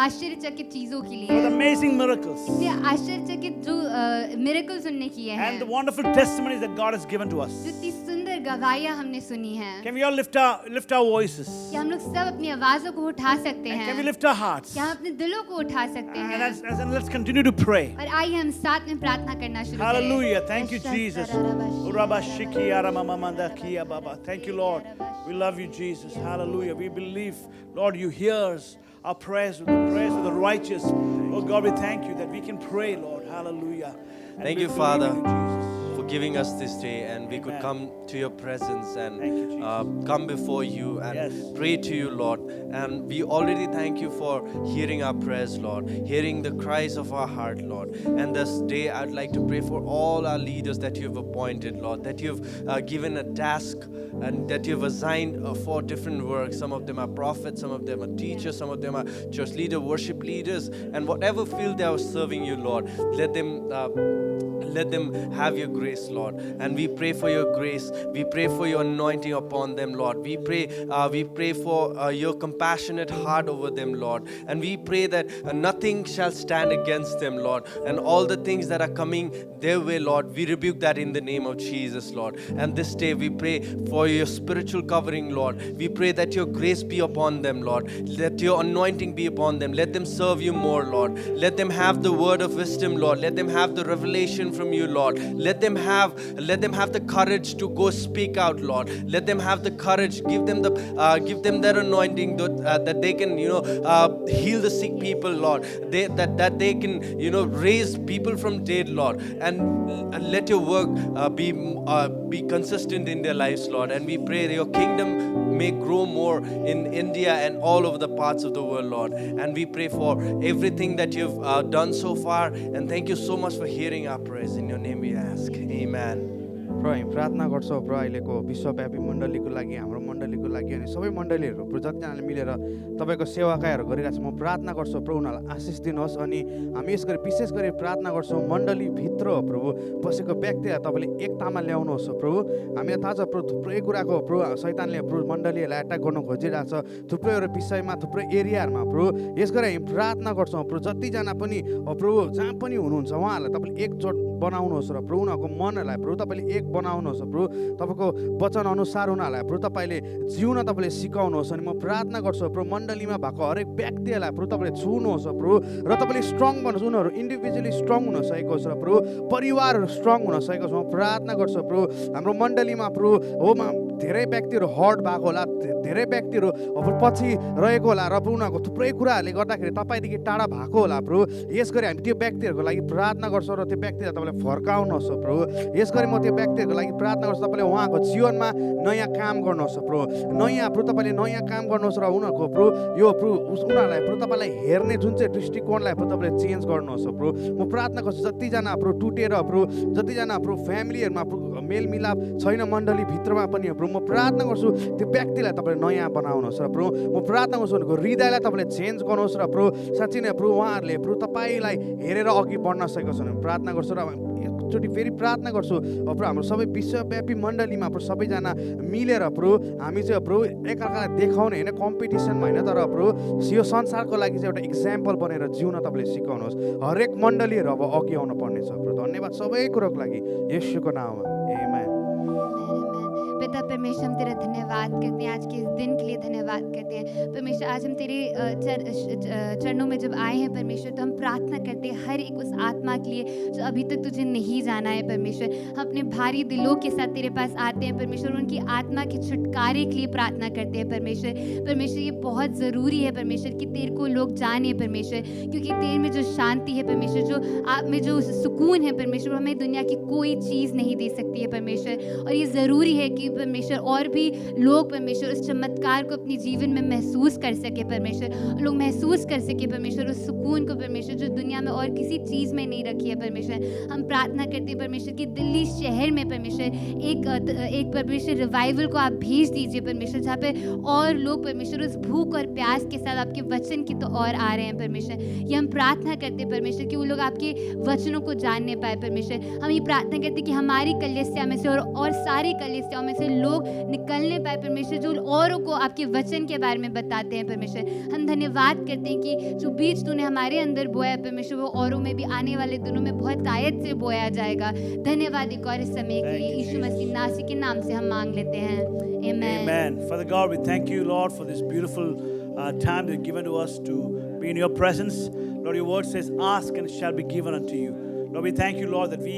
आश्चर्यचकित चीजों के for the लिए, amazing miracles, इतने आश्चर्यचकित जो मिरेकल्स उनने किए हैं, and the wonderful testimonies that God has given to us. जो इतनी सुंदर गवाहियां हमने सुनी हैं. Can we all lift our voices? क्या हम लोग सब अपनी आवाजों को उठा सकते And can we हैं? lift our hearts? क्या हम अपने दिलों को उठा सकते And हैं? let's continue to pray. और आइए हम साथ में प्रार्थना करना शुरू करें. Hallelujah. Thank you, Jesus. Thank you, Lord. We love you, Jesus. Hallelujah. We believe, Lord, you hear our prayers, the prayers of the righteous. Oh God, we thank you that we can pray, Lord. Hallelujah. And Thank we you, believe Father. in you, Jesus. giving us this day, and we could Amen. come to your presence Thank you, and Jesus. come before you and Yes. pray to you, Lord. And we already thank you for hearing our prayers, Lord, hearing the cries of our heart, Lord. And this day, I'd like to pray for all our leaders that you have appointed, Lord, that you've given a task and that you've assigned for different works. Some of them are prophets, some of them are teachers, some of them are church leaders, worship leaders, and whatever field they are serving you, Lord, let them have your grace, Lord. And we pray for your grace. We pray for your anointing upon them, Lord. We pray for your compassionate heart over them, Lord. And we pray that nothing shall stand against them, Lord. And all the things that are coming their way, Lord, we rebuke that in the name of Jesus, Lord. And this day we pray for your spiritual covering, Lord. We pray that your grace be upon them, Lord. Let your anointing be upon them. Let them serve you more, Lord. Let them have the word of wisdom, Lord. Let them have the revelation from you, Lord. Let them have the courage to go speak out, Lord. Let them have the courage. Give them that anointing that they can, heal the sick people, Lord. That they can, raise people from dead, Lord. And let your work be consistent in their lives, Lord. And we pray that your kingdom may grow more in India and all over the parts of the world, Lord. And we pray for everything that you've done so far. And thank you so much for hearing our prayers. In your name we ask. Amen. प्रभु हामी प्रार्थना गर्छौँ प्रभु अहिलेको विश्वव्यापी मण्डलीको लागि हाम्रो मण्डलीको लागि अनि सबै मण्डलीहरू प्रभु जतिजनाले मिलेर तपाईँको सेवाकायहरू गरिरहेको छ म प्रार्थना गर्छु प्रभु उनीहरूलाई आशिष दिनुहोस् अनि हामी यस गरी विशेष गरी प्रार्थना गर्छौँ मण्डलीभित्र प्रभु बसेको व्यक्तिलाई तपाईँले एकतामा ल्याउनुहोस् प्रभु हामीलाई थाहा छ प्रभु थुप्रै कुराको प्रभु शैतानले प्रभु मण्डलीहरूलाई एट्याक गर्न खोजिरहेको छ थुप्रैहरू विषयमा थुप्रै एरियाहरूमा प्रभु यस गरी हामी प्रार्थना गर्छौँ प्रभु जतिजना पनि प्रभु जहाँ पनि हुनुहुन्छ उहाँहरूलाई तपाईँले एकजोट बनाउनुहोस् र प्रभु उनीहरूको मनहरूलाई प्रभु तपाईँले एक बनाउनुहोस् प्रभु तपाईँको वचन अनुसार उनीहरूलाई प्रभु तपाईँले जिउन तपाईँले सिकाउनुहोस् अनि म प्रार्थना गर्छु प्रभु मण्डलीमा भएको हरेक व्यक्तिहरूलाई प्रभु तपाईँले छुनुहोस् प्रभु र तपाईँले स्ट्रङ भन्नुहोस् उनीहरू इन्डिभिजुअली स्ट्रङ हुन सकेको छ प्रभु परिवारहरू स्ट्रङ हुन सकेको छ म प्रार्थना गर्छु प्रभु हाम्रो मण्डलीमा प्रभु होमा धेरै व्यक्तिहरू हर्ट भएको होला धेरै व्यक्तिहरू पछि रहेको होला र उनीहरूको थुप्रै कुराहरूले गर्दाखेरि तपाईँदेखि टाढा भएको होला प्रभु यस गरी हामी त्यो व्यक्तिहरूको लागि प्रार्थना गर्छौँ र त्यो व्यक्तिलाई तपाईँले फर्काउनुहोस् प्रभु यस गरी म त्यो व्यक्तिहरूको लागि प्रार्थना गर्छु तपाईँले उहाँको जीवनमा नयाँ काम गर्नुहोस् प्रभु तपाईँले नयाँ काम गर्नुहोस् र उनीहरूको प्रभु यो प्रभु उनीहरूलाई प्रभु तपाईँलाई हेर्ने जुन चाहिँ दृष्टिकोणलाई प्रभु तपाईँले चेन्ज गर्नुहोस् प्रभु म प्रार्थना गर्छु जतिजना प्रभु टुटेर प्रभु जतिजना प्रभु फ्यामिलीहरूमा मेलमिलाप छैन मण्डलीभित्रमा पनि प्रभु म प्रार्थना गर्छु त्यो व्यक्तिलाई तपाईँले नयाँ बनाउनुहोस् र प्रभु म प्रार्थना गर्छु उनीहरूको हृदयलाई तपाईँले चेन्ज गर्नुहोस् र प्रभु साँच्चै नै प्रभु उहाँहरूले प्रभु तपाईँलाई हेरेर अघि बढ्न सकेको छ भने प्रार्थना गर्छु र एकचोटि फेरि प्रार्थना गर्छु प्रभु हाम्रो सबै विश्वव्यापी मण्डलीमा प्रभु सबैजना मिलेर प्रभु हामी चाहिँ प्रभु एकअर्कालाई देखाउने होइन कम्पिटिसनमा होइन तर प्रभु यो संसारको लागि चाहिँ एउटा इक्जाम्पल बनेर जिउन तपाईँले सिकाउनुहोस् हरेक मण्डलीहरू अब अघि आउनु पर्नेछ प्रभु धन्यवाद सबै कुरोको लागि येशूको नाममा आमेन पिता परमेश्वर हम तेरा धन्यवाद करते हैं आज के इस दिन के लिए धन्यवाद करते हैं परमेश्वर आज हम तेरे चरणों में जब आए हैं परमेश्वर तो हम प्रार्थना करते हैं हर एक उस आत्मा के लिए जो अभी तक तुझे नहीं जाना है परमेश्वर हम अपने भारी दिलों के साथ तेरे पास आते हैं परमेश्वर उनकी आत्मा के छुटकारे के लिए प्रार्थना करते हैं परमेश्वर ये बहुत ज़रूरी है परमेश्वर कि तेरे को लोग जाने परमेश्वर क्योंकि तेरे में जो शांति है परमेश्वर जो आप में जो सुकून है परमेश्वर हमें दुनिया की कोई चीज़ नहीं दे सकती है परमेश्वर और ये ज़रूरी है कि परमेश्वर और भी लोग परमेश्वर उस चमत्कार को अपने जीवन में महसूस कर सके परमेश्वर लोग महसूस कर सके परमेश्वर उस सुकून को परमेश्वर जो दुनिया में और किसी चीज़ में नहीं रखी है परमेश्वर हम प्रार्थना करते हैं परमेश्वर कि दिल्ली शहर में परमेश्वर एक परमेश्वर रिवाइवल को आप भेज दीजिए परमेश्वर जहाँ पे और लोग परमेश्वर उस भूख और प्यास के साथ आपके वचन की तो और आ रहे हैं परमेश्वर ये हम प्रार्थना करते हैं परमेश्वर कि वो लोग आपके वचनों को जानने पाए परमेश्वर हम ये प्रार्थना करते हैं कि हमारी कलीसिया में से और सारी कलीसियाओं में से लोग निकलने पाए परमेश्वर जो औरों को आपके वचन के बारे में बताते हैं परमेश्वर हम धन्यवाद करते हैं कि जो बीज तूने हमारे अंदर बोया परमेश्वर वो औरों में भी आने वाले दिनों में बहुत आयत से बोया जाएगा धन्यवाद एक और इस समय के लिए यीशु मसीह नासी के नाम से हम मांग लेते हैं Amen. Father God, we thank you, Lord, for this beautiful time you've given to us to be in your presence. Lord, your word says, ask and it shall be given unto you. Lord, we thank you, Lord, that we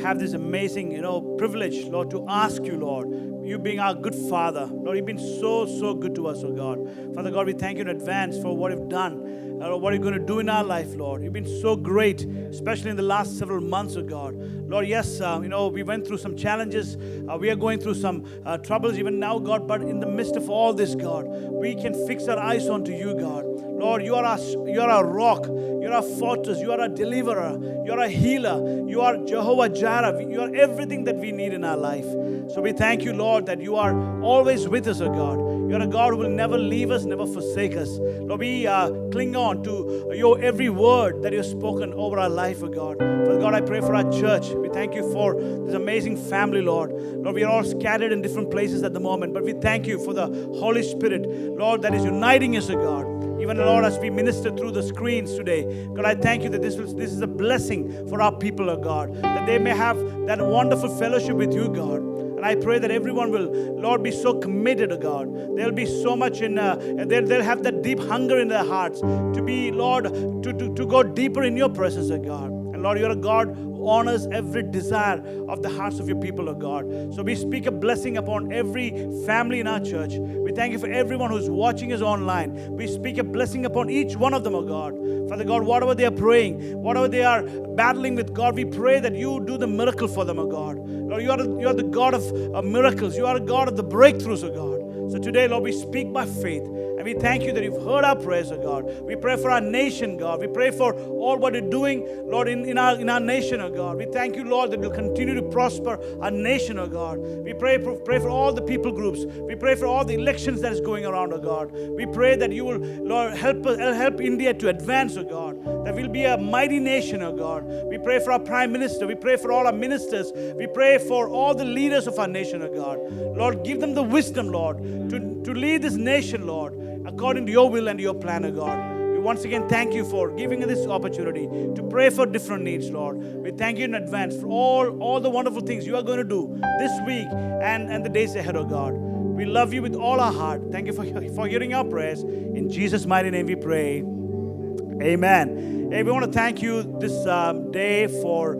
have this amazing, privilege, Lord, to ask you, Lord, you being our good Father. Lord, you've been so good to us, oh God. Father God, we thank you in advance for what you've done. What you're going to do in our life, Lord. You've been so great, especially in the last several months, oh God. Lord, yes, we went through some challenges. We are going through some troubles even now, God. But in the midst of all this, God, we can fix our eyes onto you, God. Lord, you are our rock. You are our fortress. You are our deliverer. You are our healer. You are Jehovah Jireh. You are everything that we need in our life. So we thank you, Lord, that you are always with us, oh God. You are a God who will never leave us, never forsake us. Lord, we cling on to your every word that you have spoken over our life, oh God. Father God, I pray for our church. We thank you for this amazing family, Lord. Lord, we are all scattered in different places at the moment, but we thank you for the Holy Spirit, Lord, that is uniting us, oh God. Even, Lord, as we minister through the screens today, God, I thank you that this is a blessing for our people, oh God, that they may have that wonderful fellowship with you, God. And I pray that everyone will, Lord, be so committed, oh God. They'll be so much they'll have that deep hunger in their hearts to be, Lord, to go deeper in your presence, oh God. And Lord, you're a God who honors every desire of the hearts of your people, oh God. So we speak a blessing upon every family in our church. We thank you for everyone who's watching us online. We speak a blessing upon each one of them, oh God. Father God, whatever they are praying, whatever they are battling with, God, we pray that you do the miracle for them, oh God. Lord, you are the God of miracles. You are a God of the breakthroughs, oh God. So today, Lord, we speak by faith. And we thank you that you've heard our prayers, oh God. We pray for our nation, God. We pray for all what you're doing, Lord, in our nation, oh God. We thank you, Lord, that you'll continue to prosper our nation, oh God. We pray for all the people groups. We pray for all the elections that is going around, oh God. We pray that you will, Lord, help India to advance, oh God. That we'll be a mighty nation, oh God. We pray for our Prime Minister. We pray for all our ministers. We pray for all the leaders of our nation, oh God. Lord, give them the wisdom, Lord, to lead this nation, Lord, according to your will and your plan, oh God. We once again thank you for giving us this opportunity to pray for different needs, Lord. We thank you in advance for all the wonderful things you are going to do this week and the days ahead, oh God. We love you with all our heart. Thank you for hearing our prayers. In Jesus' mighty name we pray. Amen. Hey, we want to thank you this day for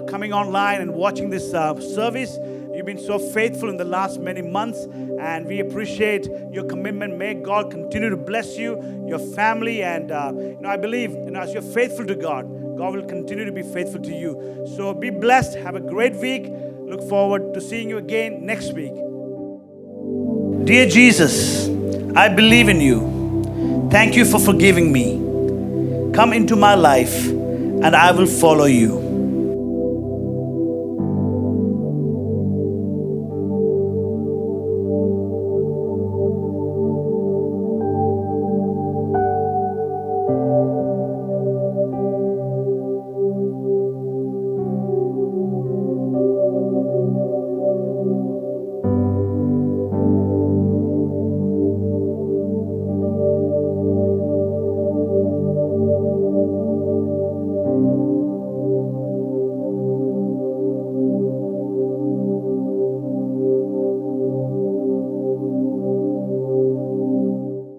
coming online and watching this service. You've been so faithful in the last many months, and we appreciate your commitment. May God continue to bless you, your family, and I believe as you're faithful to God, God will continue to be faithful to you. So be blessed. Have a great week. Look forward to seeing you again next week. Dear Jesus, I believe in you. Thank you for forgiving me. Come into my life, and I will follow you.